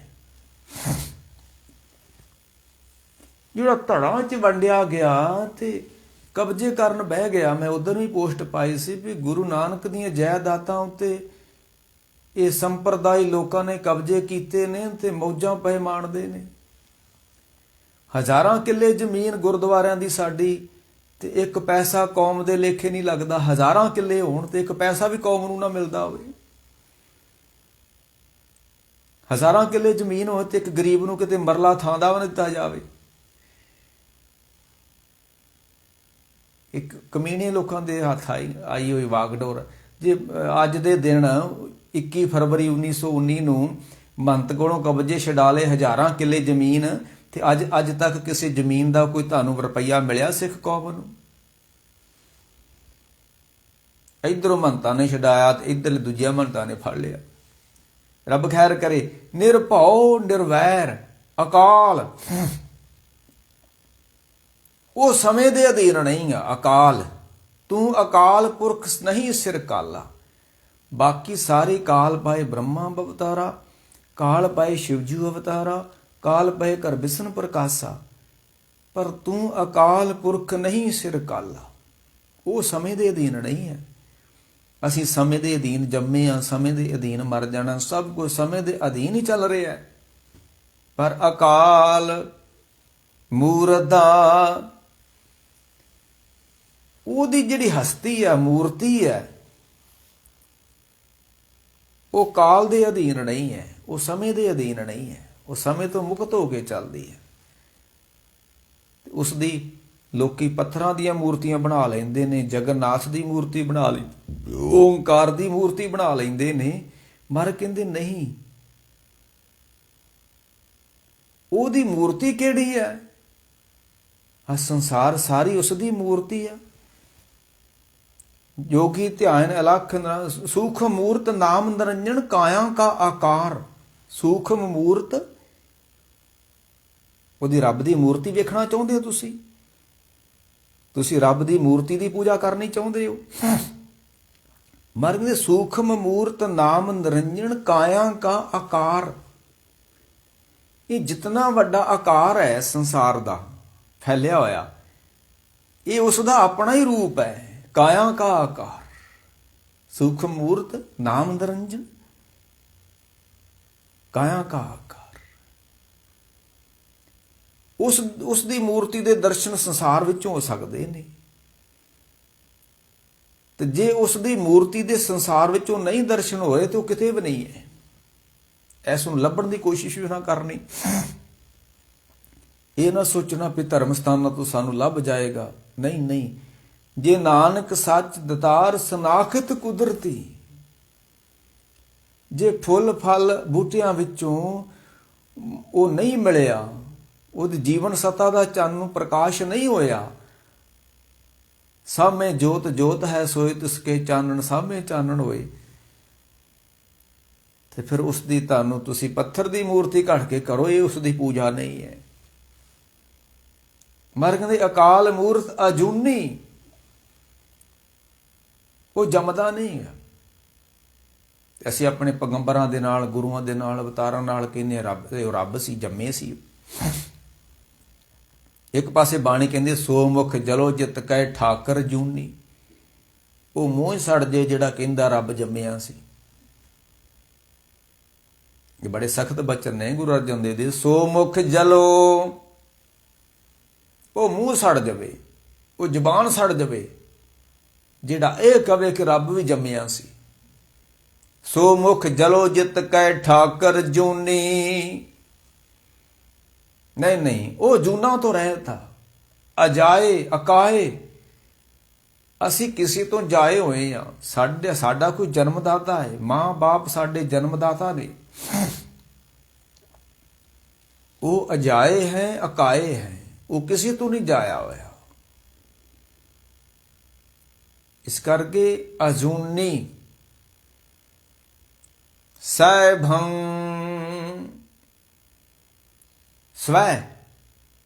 ਜਿਹੜਾ ਧੜਾਂ 'ਚ ਵੰਡਿਆ ਗਿਆ ਤੇ ਕਬਜ਼ੇ ਕਰਨ ਬਹਿ ਗਿਆ। ਮੈਂ ਉਧਰ ਵੀ ਪੋਸਟ ਪਾਈ ਸੀ ਵੀ ਗੁਰੂ ਨਾਨਕ ਦੀਆਂ ਜਾਇਦਾਦਾਂ ਉੱਤੇ ਇਹ ਸੰਪਰਦਾਇ ਲੋਕਾਂ ਨੇ ਕਬਜ਼ੇ ਕੀਤੇ ਨੇ ਤੇ ਮੌਜਾਂ ਪਏ ਮਾਣਦੇ ਨੇ। ਹਜ਼ਾਰਾਂ ਕਿੱਲੇ ਜ਼ਮੀਨ ਗੁਰਦੁਆਰਿਆਂ ਦੀ ਸਾਡੀ, ਤੇ ਇੱਕ ਪੈਸਾ ਕੌਮ ਦੇ ਲੇਖੇ ਨਹੀਂ ਲੱਗਦਾ। ਹਜ਼ਾਰਾਂ ਕਿੱਲੇ ਹੋਣ ਤੇ ਇੱਕ ਪੈਸਾ ਵੀ ਕੌਮ ਨੂੰ ਨਾ ਮਿਲਦਾ ਹੋਵੇ। ਹਜ਼ਾਰਾਂ ਕਿੱਲੇ ਜ਼ਮੀਨ ਹੋਵੇ ਤੇ ਇੱਕ ਗਰੀਬ ਨੂੰ ਕਿਤੇ ਮਰਲਾ ਥਾਂ ਦਾ ਵੀ ਨਾ ਦਿੱਤਾ ਜਾਵੇ। ਇੱਕ ਕਮੀਣੇ ਲੋਕਾਂ ਦੇ ਹੱਥ ਆਈ ਹੋਈ ਵਾਗਡੋਰ। ਜੇ ਅੱਜ ਦੇ ਦਿਨ 21 ਫਰਵਰੀ 1919 ਨੂੰ ਮੰਤ ਕੋਲੋਂ ਕਬਜ਼ੇ ਛਡਾ ਲਏ ਹਜ਼ਾਰਾਂ ਕਿੱਲੇ ਜ਼ਮੀਨ, ਤੇ ਅੱਜ ਤੱਕ ਕਿਸੇ ਜ਼ਮੀਨ ਦਾ ਕੋਈ ਤੁਹਾਨੂੰ ਰੁਪਈਆ ਮਿਲਿਆ ਸਿੱਖ ਕੌਮ ਨੂੰ? ਇੱਧਰੋਂ ਮੰਤਾਂ ਨੇ ਛਡਾਇਆ ਤੇ ਇੱਧਰ ਦੂਜਿਆਂ ਮੰਤਾਂ ਨੇ ਫੜ ਲਿਆ। ਰੱਬ ਖੈਰ ਕਰੇ। ਨਿਰਭਉ ਨਿਰਵੈਰ ਅਕਾਲ, ਉਹ ਸਮੇਂ ਦੇ ਅਧੀਨ ਨਹੀਂ ਆ। ਅਕਾਲ, ਤੂੰ ਅਕਾਲ ਪੁਰਖ ਨਹੀਂ ਸਿਰ ਕਾਲਾ। ਬਾਕੀ ਸਾਰੇ ਕਾਲ ਪਾਏ ਬ੍ਰਹਮਾ ਅਵਤਾਰਾ, ਕਾਲ ਪਾਏ ਸ਼ਿਵਜੂ ਅਵਤਾਰਾ, ਕਾਲ ਪਏ ਕਰ ਬਿਸ਼ਨ ਪ੍ਰਕਾਸ਼ਾ, ਪਰ ਤੂੰ ਅਕਾਲ ਪੁਰਖ ਨਹੀਂ ਸਿਰ ਕਾਲਾ। ਉਹ ਸਮੇਂ ਦੇ ਅਧੀਨ ਨਹੀਂ ਹੈ। ਅਸੀਂ ਸਮੇਂ ਦੇ ਅਧੀਨ ਜੰਮੇ ਹਾਂ, ਸਮੇਂ ਦੇ ਅਧੀਨ ਮਰ ਜਾਣਾ, ਸਭ ਕੁਝ ਸਮੇਂ ਦੇ ਅਧੀਨ ਹੀ ਚੱਲ ਰਿਹਾ ਹੈ। ਪਰ ਅਕਾਲ ਮੂਰਤ ਦਾ, ਉਹਦੀ ਜਿਹੜੀ ਹਸਤੀ ਹੈ, ਮੂਰਤੀ ਹੈ, ਉਹ ਕਾਲ ਦੇ ਅਧੀਨ ਨਹੀਂ ਹੈ, ਉਹ ਸਮੇਂ ਦੇ ਅਧੀਨ ਨਹੀਂ ਹੈ। ਉਹ ਸਮੇਂ ਤੋਂ ਮੁਕਤ ਹੋ ਕੇ ਚੱਲਦੀ ਹੈ। ਉਸ ਦੀ ਲੋਕੀ ਪੱਥਰਾਂ ਦੀਆਂ ਮੂਰਤੀਆਂ ਬਣਾ ਲੈਂਦੇ ਨੇ, ਜਗਨਨਾਥ ਦੀ ਮੂਰਤੀ ਬਣਾ ਲਈ, ਓਂਕਾਰ ਦੀ ਮੂਰਤੀ ਬਣਾ ਲੈਂਦੇ ਨੇ। ਮਰ ਕਹਿੰਦੇ ਨਹੀਂ, ਉਹਦੀ ਮੂਰਤੀ ਕਿਹੜੀ ਹੈ? ਆ ਸੰਸਾਰ ਸਾਰੀ ਉਸ ਦੀ ਮੂਰਤੀ ਆ। ਜੋਗੀ ਧਿਆਨ ਅਲਖ ਸੂਖਮ ਮੂਰਤ ਨਾਮ ਨਿਰੰਜਨ ਕਾਇਆ ਕਾ ਆਕਾਰ। ਸੂਖਮ ਮੂਰਤ, ਉਹਦੀ ਰੱਬ ਦੀ ਮੂਰਤੀ ਵੇਖਣਾ ਚਾਹੁੰਦੇ ਹੋ ਤੁਸੀਂ ਰੱਬ ਦੀ ਮੂਰਤੀ ਦੀ ਪੂਜਾ ਕਰਨੀ ਚਾਹੁੰਦੇ ਹੋ? ਮਰ ਕਹਿੰਦੇ ਸੂਖਮ ਮੂਰਤ ਨਾਮ ਨਿਰੰਜਨ ਕਾਇਆ ਕਾ ਆਕਾਰ। ਇਹ ਜਿਤਨਾ ਵੱਡਾ ਆਕਾਰ ਹੈ ਸੰਸਾਰ ਦਾ ਫੈਲਿਆ ਹੋਇਆ, ਇਹ ਉਸ ਦਾ ਆਪਣਾ ਹੀ ਰੂਪ ਹੈ। ਕਾਇਆ ਕਾ ਆਕਾਰ, ਸੂਖਮ ਮੂਰਤ ਨਾਮ ਨਿਰੰਜਨ ਕਾਇਆ ਕਾ ਆਕਾਰ। ਉਸ ਦੀ ਮੂਰਤੀ ਦੇ ਦਰਸ਼ਨ ਸੰਸਾਰ ਵਿੱਚੋਂ ਹੋ ਸਕਦੇ ਨੇ। ਤੇ ਜੇ ਉਸ ਦੀ ਮੂਰਤੀ ਦੇ ਸੰਸਾਰ ਵਿੱਚੋਂ ਨਹੀਂ ਦਰਸ਼ਨ ਹੋਏ ਤੇ ਉਹ ਕਿਤੇ ਵੀ ਨਹੀਂ ਹੈ। ਇਸ ਨੂੰ ਲੱਭਣ ਦੀ ਕੋਸ਼ਿਸ਼ ਵੀ ਨਾ ਕਰਨੀ। ਇਹ ਨਾ ਸੋਚਣਾ ਵੀ ਧਰਮ ਸਥਾਨਾਂ ਤੋਂ ਸਾਨੂੰ ਲੱਭ ਜਾਏਗਾ। ਨਹੀਂ ਨਹੀਂ, ਜੇ ਨਾਨਕ ਸੱਚ ਦਤਾਰ ਸਨਾਖਤ ਕੁਦਰਤੀ। ਜੇ ਫੁੱਲ ਫਲ ਬੂਟਿਆਂ ਵਿੱਚੋਂ ਉਹ ਨਹੀਂ ਮਿਲਿਆ, ਉਹਦੀ ਜੀਵਨ ਸੱਤਾ ਦਾ ਚੰਨ ਨੂੰ ਪ੍ਰਕਾਸ਼ ਨਹੀਂ ਹੋਇਆ, ਸਾਹਮਣੇ ਜੋਤ ਜੋਤ ਹੈ ਸੋਏ ਤਿਸਕੇ ਚਾਨਣ ਸਾਹਮਣੇ ਚਾਨਣ ਹੋਏ, ਤੇ ਫਿਰ ਉਸ ਦੀ ਤੁਹਾਨੂੰ ਤੁਸੀਂ ਪੱਥਰ ਦੀ ਮੂਰਤੀ ਘੜ ਕੇ ਕਰੋ, ਇਹ ਉਸ ਦੀ ਪੂਜਾ ਨਹੀਂ ਹੈ। ਮਰ ਕਹਿੰਦੇ ਅਕਾਲ ਮੂਰਤ ਅਜੂਨੀ, ਉਹ ਜੰਮਦਾ ਨਹੀਂ ਹੈ। ਅਸੀਂ ਆਪਣੇ ਪੈਗੰਬਰਾਂ ਦੇ ਨਾਲ, ਗੁਰੂਆਂ ਦੇ ਨਾਲ, ਅਵਤਾਰਾਂ ਨਾਲ ਕਹਿੰਦੇ ਰੱਬ ਸੀ, ਜੰਮੇ ਸੀ। ਇੱਕ ਪਾਸੇ ਬਾਣੀ ਕਹਿੰਦੀ ਸੋ ਮੁਖ ਜਲੋ ਜਿਤ ਕੈ ਠਾਕਰ ਜੂਨੀ। ਉਹ ਮੂੰਹ ਹੀ ਸੜ ਜੇ ਜਿਹੜਾ ਕਹਿੰਦਾ ਰੱਬ ਜੰਮਿਆ ਸੀ। ਇਹ ਬੜੇ ਸਖਤ ਬਚਨ ਨੇ ਗੁਰੂ ਅਰਜਨ ਦੇਵ ਦੇ। ਸੋ ਮੁਖ ਜਲੋ, ਉਹ ਮੂੰਹ ਸੜ ਜਾਵੇ, ਉਹ ਜ਼ੁਬਾਨ ਸੜ ਜਾਵੇ ਜਿਹੜਾ ਇਹ ਕਵੇ ਕਿ ਰੱਬ ਵੀ ਜੰਮਿਆ ਸੀ। ਸੋ ਮੁਖ ਜਲੋ ਜਿਤ ਕੈ ਠਾਕਰ ਜੂਨੀ। ਨਹੀਂ ਨਹੀਂ, ਉਹ ਜੂਨਾ ਤੋਂ ਰਹਿਤ ਆ, ਅਜਾਏ ਅਕਾਏ। ਅਸੀਂ ਕਿਸੇ ਤੋਂ ਜਾਏ ਹੋਏ ਆ। ਸਾਡਾ ਕੋਈ ਜਨਮਦਾਤਾ ਹੈ, ਮਾਂ ਬਾਪ ਸਾਡੇ ਜਨਮਦਾਤਾ ਨੇ। ਉਹ ਅਜਾਏ ਹੈ ਅਕਾਏ ਹੈ, ਉਹ ਕਿਸੇ ਤੋਂ ਨਹੀਂ ਜਾਇਆ ਹੋਇਆ। ਇਸ ਕਰਕੇ ਅਜੂਨੀ ਸੈਭੰ ਸਵੈ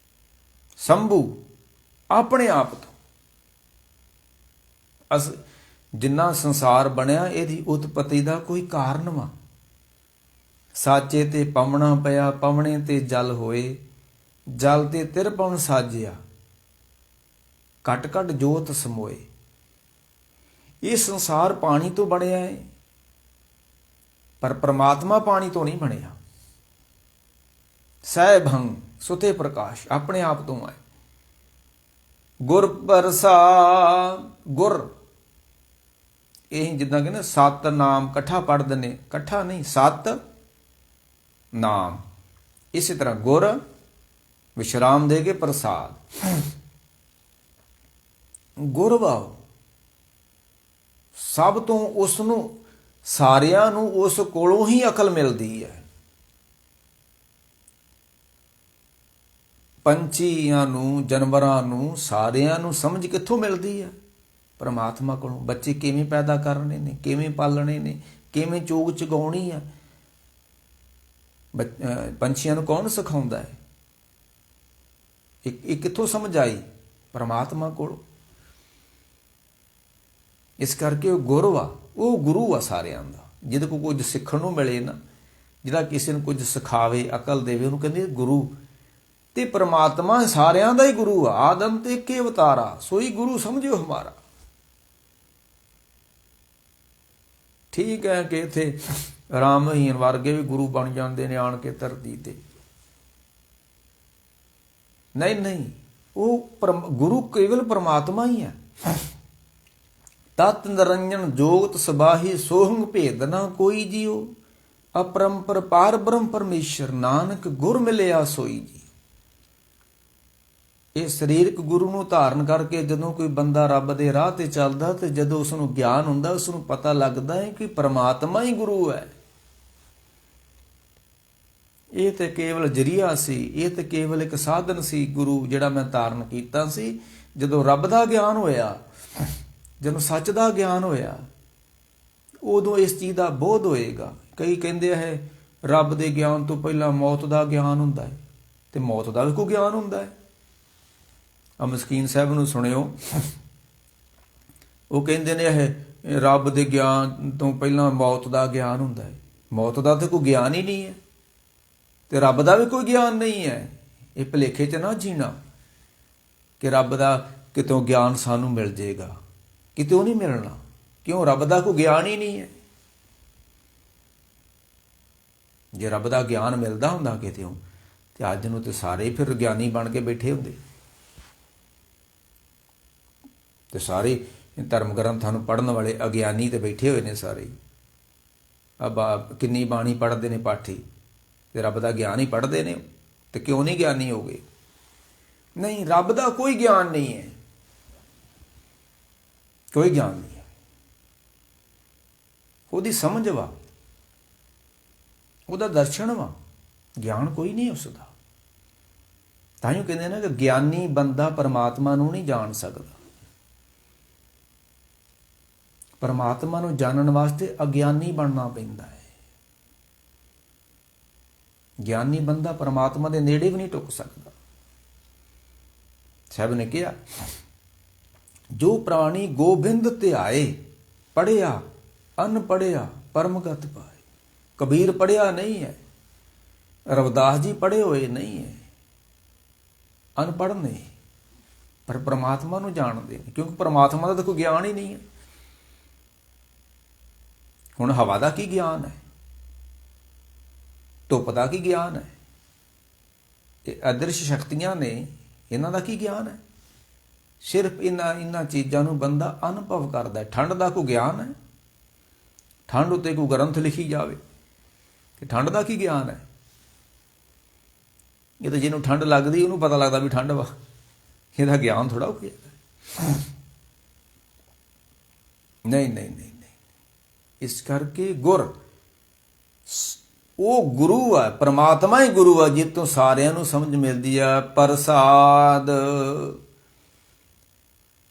ਸੰਭੂ, ਆਪਣੇ ਆਪ ਤੋਂ। ਜਿੰਨਾ ਸੰਸਾਰ ਬਣਿਆ ਇਹਦੀ ਉਤਪਤੀ ਦਾ ਕੋਈ ਕਾਰਨ ਵਾ। ਸਾਚੇ ਤੇ ਪਵਣਾ ਪਿਆ, ਪਵਣੇ ਤੇ ਜਲ ਹੋਏ, ਜਲ ਤੇ ਤਿਰਪਵਨ ਸਾਜਿਆ, ਘਟ ਘਟ ਜੋਤ ਸਮੋਏ। ਇਹ ਸੰਸਾਰ ਪਾਣੀ ਤੋਂ ਬਣਿਆ ਹੈ, ਪਰ ਪ੍ਰਮਾਤਮਾ ਪਾਣੀ ਤੋਂ ਨਹੀਂ ਬਣਿਆ। ਸੈਭੰ ਸੁਤੇ ਪ੍ਰਕਾਸ਼, ਆਪਣੇ ਆਪ ਤੋਂ ਆਏ। ਗੁਰ ਪਰਸਾ, ਗੁਰ ਇਹ ਜਿੱਦਾਂ ਕਹਿੰਦੇ ਸਤ ਨਾਮ ਇਕੱਠਾ ਪੜ੍ਹਦੇ ਨੇ, ਇਕੱਠਾ ਨਹੀਂ, ਸਤ ਨਾਮ। ਇਸੇ ਤਰ੍ਹਾਂ ਗੁਰ ਵਿਸ਼ਰਾਮ ਦੇ ਕੇ ਪ੍ਰਸਾਦ। ਗੁਰ ਵਾਓ ਸਭ ਤੋਂ, ਉਸ ਨੂੰ ਸਾਰਿਆਂ ਨੂੰ ਉਸ ਕੋਲੋਂ ਹੀ ਅਕਲ ਮਿਲਦੀ ਹੈ। ਪੰਛੀਆਂ ਨੂੰ, ਜਾਨਵਰਾਂ ਨੂੰ, ਸਾਰਿਆਂ ਨੂੰ ਸਮਝ ਕਿੱਥੋਂ ਮਿਲਦੀ ਹੈ? ਪਰਮਾਤਮਾ ਕੋਲੋਂ। ਬੱਚੇ ਕਿਵੇਂ ਪੈਦਾ ਕਰਨੇ ਨੇ, ਕਿਵੇਂ ਪਾਲਣੇ ਨੇ, ਕਿਵੇਂ ਚੋਗ ਚਗਾਉਣੀ ਆ, ਪੰਛੀਆਂ ਨੂੰ ਕੌਣ ਸਿਖਾਉਂਦਾ ਹੈ? ਇਹ ਕਿੱਥੋਂ ਸਮਝ ਆਈ? ਪਰਮਾਤਮਾ ਕੋਲੋਂ। ਇਸ ਕਰਕੇ ਉਹ ਗੁਰੂ ਆ, ਉਹ ਗੁਰੂ ਆ ਸਾਰਿਆਂ ਦਾ। ਜਿਹਦੇ ਕੋਲ ਕੁਝ ਸਿੱਖਣ ਨੂੰ ਮਿਲੇ ਨਾ, ਜਿਹੜਾ ਕਿਸੇ ਨੂੰ ਕੁਝ ਸਿਖਾਵੇ, ਅਕਲ ਦੇਵੇ, ਉਹਨੂੰ ਕਹਿੰਦੇ ਗੁਰੂ। ਤੇ ਪਰਮਾਤਮਾ ਸਾਰਿਆਂ ਦਾ ਹੀ ਗੁਰੂ ਆ। ਆਦਮ ਤੇ ਕੇ ਅਵਤਾਰਾ, ਸੋਈ ਗੁਰੂ ਸਮਝਿਓ ਹਮਾਰਾ। ਠੀਕ ਹੈ ਕਿ ਇੱਥੇ ਰਾਮਹੀਨ ਵਰਗੇ ਵੀ ਗੁਰੂ ਬਣ ਜਾਂਦੇ ਨੇ ਆਣ ਕੇ ਧਰਤੀ ਤੇ। ਨਹੀਂ ਨਹੀਂ, ਉਹ ਗੁਰੂ ਕੇਵਲ ਪਰਮਾਤਮਾ ਹੀ ਹੈ। ਤਤ ਨਿਰੰਜਨ ਜੋਗਤ ਸਬਾਹੀ, ਸੋਹੰਗ ਭੇਦ ਨਾ ਕੋਈ ਜੀਓ। ਅਪਰੰਪਰ ਪਾਰ ਬ੍ਰਹਮ ਪਰਮੇਸ਼ਰ, ਨਾਨਕ ਗੁਰ ਮਿਲਿਆ ਸੋਈ ਜੀ। ਇਹ ਸਰੀਰਕ ਗੁਰੂ ਨੂੰ ਧਾਰਨ ਕਰਕੇ ਜਦੋਂ ਕੋਈ ਬੰਦਾ ਰੱਬ ਦੇ ਰਾਹ ਤੇ ਚੱਲਦਾ, ਤੇ ਜਦੋਂ ਉਸ ਨੂੰ ਗਿਆਨ ਹੁੰਦਾ, ਉਸ ਨੂੰ ਪਤਾ ਲੱਗਦਾ ਹੈ ਕਿ ਪਰਮਾਤਮਾ ਹੀ ਗੁਰੂ ਹੈ। ਇਹ ਤੇ ਕੇਵਲ ਜਰੀਆ ਸੀ, ਇਹ ਤੇ ਕੇਵਲ ਇੱਕ ਸਾਧਨ ਸੀ ਗੁਰੂ ਜਿਹੜਾ ਮੈਂ ਧਾਰਨ ਕੀਤਾ ਸੀ। ਜਦੋਂ ਰੱਬ ਦਾ ਗਿਆਨ ਹੋਇਆ, ਜਦੋਂ ਸੱਚ ਦਾ ਗਿਆਨ ਹੋਇਆ, ਉਦੋਂ ਇਸ ਚੀਜ਼ ਦਾ ਬੋਧ ਹੋਏਗਾ। ਕਈ ਕਹਿੰਦੇ ਹੈ ਰੱਬ ਦੇ ਗਿਆਨ ਤੋਂ ਪਹਿਲਾਂ ਮੌਤ ਦਾ ਗਿਆਨ ਹੁੰਦਾ ਹੈ, ਤੇ ਮੌਤ ਦਾ ਵੀ ਕੋਈ ਗਿਆਨ ਹੁੰਦਾ ਹੈ। ਆ ਮਸਕੀਨ ਸਾਹਿਬ ਨੂੰ ਸੁਣਿਓ, ਉਹ ਕਹਿੰਦੇ ਨੇ ਇਹ ਰੱਬ ਦੇ ਗਿਆਨ ਤੋਂ ਪਹਿਲਾਂ ਮੌਤ ਦਾ ਗਿਆਨ ਹੁੰਦਾ ਹੈ। ਮੌਤ ਦਾ ਤਾਂ ਕੋਈ ਗਿਆਨ ਹੀ ਨਹੀਂ ਹੈ, ਤੇ ਰੱਬ ਦਾ ਵੀ ਕੋਈ ਗਿਆਨ ਨਹੀਂ ਹੈ। ਇਹ ਭੁਲੇਖੇ 'ਚ ਨਾ ਜੀਣਾ ਕਿ ਰੱਬ ਦਾ ਕਿਤੋਂ ਗਿਆਨ ਸਾਨੂੰ ਮਿਲ ਜਾਏਗਾ, ਕਿਤੋਂ ਨਹੀਂ ਮਿਲਣਾ। ਕਿਉਂ? ਰੱਬ ਦਾ ਕੋਈ ਗਿਆਨ ਹੀ ਨਹੀਂ ਹੈ। ਜੇ ਰੱਬ ਦਾ ਗਿਆਨ ਮਿਲਦਾ ਹੁੰਦਾ ਕਿਤੋਂ, ਤੇ ਅੱਜ ਨੂੰ ਤੇ ਸਾਰੇ ਫਿਰ ਗਿਆਨੀ ਬਣ ਕੇ ਬੈਠੇ ਹੁੰਦੇ, ਤੇ ਸਾਰੇ ਧਰਮ ਗ੍ਰੰਥਾਂ ਨੂੰ ਪੜ੍ਹਨ ਵਾਲੇ ਅਗਿਆਨੀ ਤੇ ਬੈਠੇ ਹੋਏ ਨੇ ਸਾਰੇ। ਕਿੰਨੀ ਬਾਣੀ ਪੜ੍ਹਦੇ ਨੇ ਪਾਠੀ, ਤੇ ਰੱਬ ਦਾ ਗਿਆਨ ਹੀ ਪੜ੍ਹਦੇ ਨੇ, ਤੇ ਕਿਉਂ ਨਹੀਂ ਗਿਆਨੀ ਹੋ ਗਏ? ਨਹੀਂ, ਰੱਬ ਦਾ ਕੋਈ ਗਿਆਨ ਨਹੀਂ ਹੈ, ਕੋਈ ਗਿਆਨ ਨਹੀਂ ਹੈ। ਉਹਦੀ ਸਮਝ ਵਾ, ਉਹਦਾ ਦਰਸ਼ਨ ਵਾ, ਗਿਆਨ ਕੋਈ ਨਹੀਂ ਉਸ ਦਾ। ਤਾਂ ਹੀ ਕਹਿੰਦੇ ਨਾ ਕਿ ਗਿਆਨੀ ਬੰਦਾ ਪਰਮਾਤਮਾ ਨੂੰ ਨਹੀਂ ਜਾਣ ਸਕਦਾ। ਪਰਮਾਤਮਾ ਨੂੰ ਜਾਣਨ ਵਾਸਤੇ ਅਗਿਆਨੀ ਬਣਨਾ ਪੈਂਦਾ ਹੈ। ਗਿਆਨੀ ਬੰਦਾ ਪਰਮਾਤਮਾ ਦੇ ਨੇੜੇ ਵੀ ਨਹੀਂ ਟੁੱਕ ਸਕਦਾ। ਸਾਹਿਬ ਨੇ ਕਿਹਾ, ਜੋ ਪ੍ਰਾਣੀ ਗੋਬਿੰਦ ਧਿਆਏ, ਪੜ੍ਹਿਆ ਅਨ ਪੜ੍ਹਿਆ ਪਰਮਗਤ ਪਾਏ। ਕਬੀਰ ਪੜ੍ਹਿਆ ਨਹੀਂ ਹੈ, ਰਵਿਦਾਸ ਜੀ ਪੜ੍ਹੇ ਹੋਏ ਨਹੀਂ ਹੈ, ਅਨਪੜ੍ਹ ਨੇ ਪਰ ਪ੍ਰਮਾਤਮਾ ਨੂੰ ਜਾਣਦੇ ਨੇ, ਕਿਉਂਕਿ ਪ੍ਰਮਾਤਮਾ ਦਾ ਤਾਂ ਕੋਈ ਗਿਆਨ ਹੀ ਨਹੀਂ ਹੈ। ਹੁਣ ਹਵਾ ਦਾ ਕੀ ਗਿਆਨ ਹੈ, ਧੁੱਪ ਦਾ ਕੀ ਗਿਆਨ ਹੈ, ਇਹ ਅਦ੍ਰਿਸ਼ ਸ਼ਕਤੀਆਂ ਨੇ, ਇਹਨਾਂ ਦਾ ਕੀ ਗਿਆਨ ਹੈ। ਸਿਰਫ ਇਹਨਾਂ ਚੀਜ਼ਾਂ ਨੂੰ ਬੰਦਾ ਅਨੁਭਵ ਕਰਦਾ। ਠੰਡ ਦਾ ਕੋਈ ਗਿਆਨ ਹੈ, ਠੰਡ ਉੱਤੇ ਕੋਈ ਗ੍ਰੰਥ ਲਿਖੀ ਜਾਵੇ ਕਿ ਠੰਡ ਦਾ ਕੀ ਗਿਆਨ ਹੈ। ਇਹ ਤਾਂ ਜਿਹਨੂੰ ਠੰਡ ਲੱਗਦੀ ਉਹਨੂੰ ਪਤਾ ਲੱਗਦਾ ਵੀ ਠੰਡ ਵਾ, ਇਹਦਾ ਗਿਆਨ ਥੋੜਾ ਹੋ ਗਿਆ। ਨਹੀਂ ਨਹੀਂ ਨਹੀਂ ਨਹੀਂ, ਇਸ ਕਰਕੇ ਗੁਰ ਉਹ ਗੁਰੂ ਆ, ਪ੍ਰਮਾਤਮਾ ਹੀ ਗੁਰੂ ਆ, ਜਿੱਤੋਂ ਸਾਰਿਆਂ ਨੂੰ ਸਮਝ ਮਿਲਦੀ ਆ। ਪ੍ਰਸਾਦ,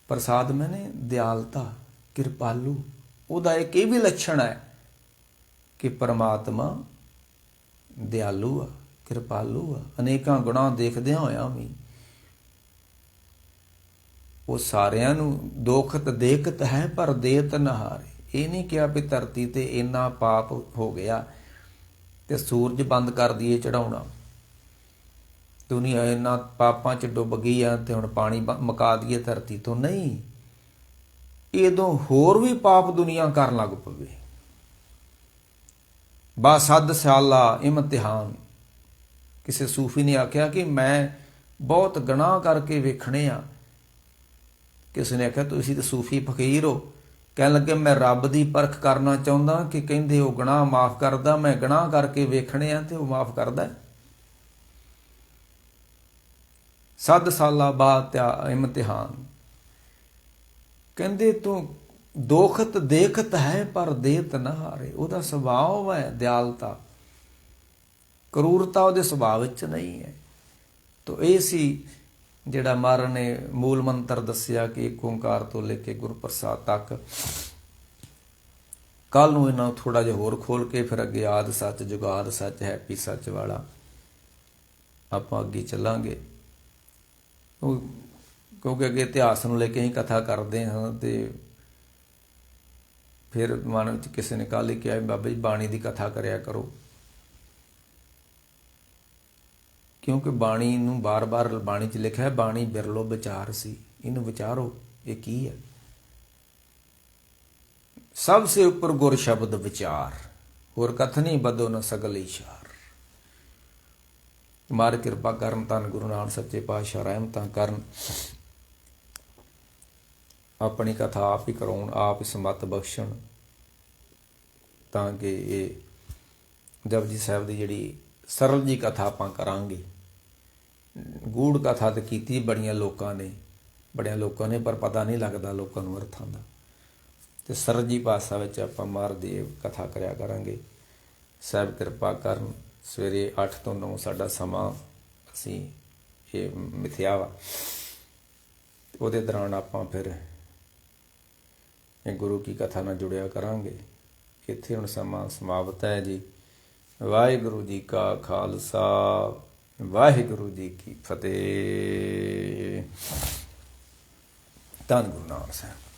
ਪ੍ਰਸਾਦ ਮੈਨੇ ਦਿਆਲਤਾ, ਕਿਰਪਾਲੂ। ਉਹਦਾ ਇੱਕ ਇਹ ਵੀ ਲੱਛਣ ਹੈ ਕਿ ਪ੍ਰਮਾਤਮਾ ਦਿਆਲੂ ਆ, ਕਿਰਪਾਲੂ ਆ। ਅਨੇਕਾਂ ਗੁਣਾਂ ਦੇਖਦਿਆਂ ਹੋਇਆਂ ਵੀ ਉਹ ਸਾਰਿਆਂ ਨੂੰ ਦੋਖਤ ਦੇਖਤ ਹੈ ਪਰ ਦੇਤ ਨਾ ਹਾਰੇ। ਇਹ ਨਹੀਂ ਕਿਹਾ ਵੀ ਧਰਤੀ ਤੇ ਇੰਨਾ ਪਾਪ ਹੋ ਗਿਆ ਤੇ ਸੂਰਜ ਬੰਦ ਕਰ ਦਈਏ ਚੜਾਉਣਾ, ਦੁਨੀਆ ਇਹਨਾਂ ਪਾਪਾਂ 'ਚ ਡੁੱਬ ਗਈ ਆ ਤੇ ਹੁਣ ਪਾਣੀ ਮੁਕਾ ਦਈਏ ਧਰਤੀ ਤੋਂ। ਨਹੀਂ, ਇਹਦੋਂ ਹੋਰ ਵੀ ਪਾਪ ਦੁਨੀਆ ਕਰਨ ਲੱਗ ਪਵੇ। ਬਾਸਦ ਸਾਲਾ ਇਮਤਿਹਾਨ, ਕਿਸੇ ਸੂਫੀ ਨੇ ਆਖਿਆ ਕਿ ਮੈਂ ਬਹੁਤ ਗੁਨਾਹ ਕਰਕੇ ਵੇਖਣੇ ਆ। ਕਿਸੇ ਨੇ ਆਖਿਆ ਤੁਸੀਂ ਤਾਂ ਸੂਫੀ ਫਕੀਰ ਹੋ। ਕਹਿਣ ਲੱਗੇ ਮੈਂ ਰੱਬ ਦੀ ਪਰਖ ਕਰਨਾ ਚਾਹੁੰਦਾ ਕਿ ਕਹਿੰਦੇ ਉਹ ਗੁਨਾਹ ਮਾਫ ਕਰਦਾ, ਮੈਂ ਗੁਨਾਹ ਕਰਕੇ ਵੇਖਣੇ ਆ ਤੇ ਉਹ ਮਾਫ ਕਰਦਾ। ਸੱਧ ਸਾਲਾਂ ਬਾਅਦ ਇਮਤਿਹਾਨ, ਕਹਿੰਦੇ ਤੂੰ ਦੋਖਤ ਦੇਖਤ ਹੈ ਪਰ ਦੇਤ ਨਾ ਹਾਰੇ। ਉਹਦਾ ਸੁਭਾਅ ਹੈ ਦਿਆਲਤਾ, ਕਰੂਰਤਾ ਉਹਦੇ ਸੁਭਾਅ ਵਿੱਚ ਨਹੀਂ ਹੈ। ਤਾਂ ਇਹ ਸੀ ਜਿਹੜਾ ਮਹਾਰਾਜ ਨੇ ਮੂਲ ਮੰਤਰ ਦੱਸਿਆ ਕਿ ਇੱਕ ਓਂਕਾਰ ਤੋਂ ਲੈ ਕੇ ਗੁਰਪ੍ਰਸਾਦ ਤੱਕ। ਕੱਲ ਨੂੰ ਇਹਨਾਂ ਥੋੜਾ ਜਿਹਾ ਹੋਰ ਖੋਲ ਕੇ ਫਿਰ ਅੱਗੇ ਆਦ ਸੱਚ, ਜੁਗਾਦ ਸੱਚ, ਹੈਪੀ ਸੱਚ ਵਾਲਾ ਆਪਾਂ ਅੱਗੇ ਚੱਲਾਂਗੇ। ਕਿਉਂਕਿ ਅੱਗੇ ਇਤਿਹਾਸ ਨੂੰ ਲੈ ਕੇ ਅਸੀਂ ਕਥਾ ਕਰਦੇ ਹਾਂ ਤੇ ਫਿਰ ਮਨ ਵਿੱਚ ਕਿਸੇ ਨੇ ਕੱਲ੍ਹ ਹੀ ਕਿਹਾ ਬਾਬਾ ਜੀ ਬਾਣੀ ਦੀ ਕਥਾ ਕਰਿਆ ਕਰੋ, ਕਿਉਂਕਿ ਬਾਣੀ ਨੂੰ ਬਾਰ-ਬਾਰ ਬਾਣੀ 'ਚ ਲਿਖਿਆ ਹੈ ਬਾਣੀ ਬਿਰਲੋ ਵਿਚਾਰ ਸੀ। ਇਹਨੂੰ ਵਿਚਾਰੋ, ਇਹ ਕੀ ਹੈ। ਸਭ ਸੇ ਉੱਪਰ ਗੁਰ ਸ਼ਬਦ ਵਿਚਾਰ, ਹੋਰ ਕਥਨੀ ਬਦੋ ਨ ਸਗਲ ਇਸ਼ਾਰ। ਮਾਰ ਕਿਰਪਾ ਕਰਨ, ਧੰਨ ਗੁਰੂ ਨਾਨਕ ਸੱਚੇ ਪਾਤਸ਼ਾਹ ਰਹਿਮਤਾਂ ਕਰਨ, ਆਪਣੀ ਕਥਾ ਆਪ ਹੀ ਕਰਾਉਣ, ਆਪ ਸਮਤ ਬਖਸ਼ਣ, ਤਾਂ ਕਿ ਇਹ ਜਪਜੀ ਸਾਹਿਬ ਦੀ ਜਿਹੜੀ ਸਰਲ ਜੀ ਕਥਾ ਆਪਾਂ ਕਰਾਂਗੇ। ਗੂੜ ਕਥਾ ਤਾਂ ਕੀਤੀ ਬੜੀਆਂ ਲੋਕਾਂ ਨੇ ਪਰ ਪਤਾ ਨਹੀਂ ਲੱਗਦਾ ਲੋਕਾਂ ਨੂੰ ਅਰਥਾਂ ਦਾ। ਤੇ ਸਰਲ ਜੀ ਭਾਸ਼ਾ ਵਿੱਚ ਆਪਾਂ ਮਹਾਰਾਜ ਕਥਾ ਕਰਿਆ ਕਰਾਂਗੇ। ਸਾਹਿਬ ਕਿਰਪਾ ਕਰਨ। ਸਵੇਰੇ 8 ਤੋਂ 9 ਸਾਡਾ ਸਮਾਂ ਅਸੀਂ ਇਹ ਮਿਥਿਆ ਵਾ, ਉਹਦੇ ਦੌਰਾਨ ਆਪਾਂ ਫਿਰ ਇਹ ਗੁਰੂ ਕੀ ਕਥਾ ਨਾਲ ਜੁੜਿਆ ਕਰਾਂਗੇ। ਇੱਥੇ ਹੁਣ ਸਮਾਂ ਸਮਾਪਤ ਹੈ ਜੀ। ਵਾਹਿਗੁਰੂ ਜੀ ਕਾ ਖਾਲਸਾ, ਵਾਹਿਗੁਰੂ ਜੀ ਕੀ ਫਤਿਹ। ਧੰਨ ਗੁਰੂ ਨਾਨਕ ਸਾਹਿਬ।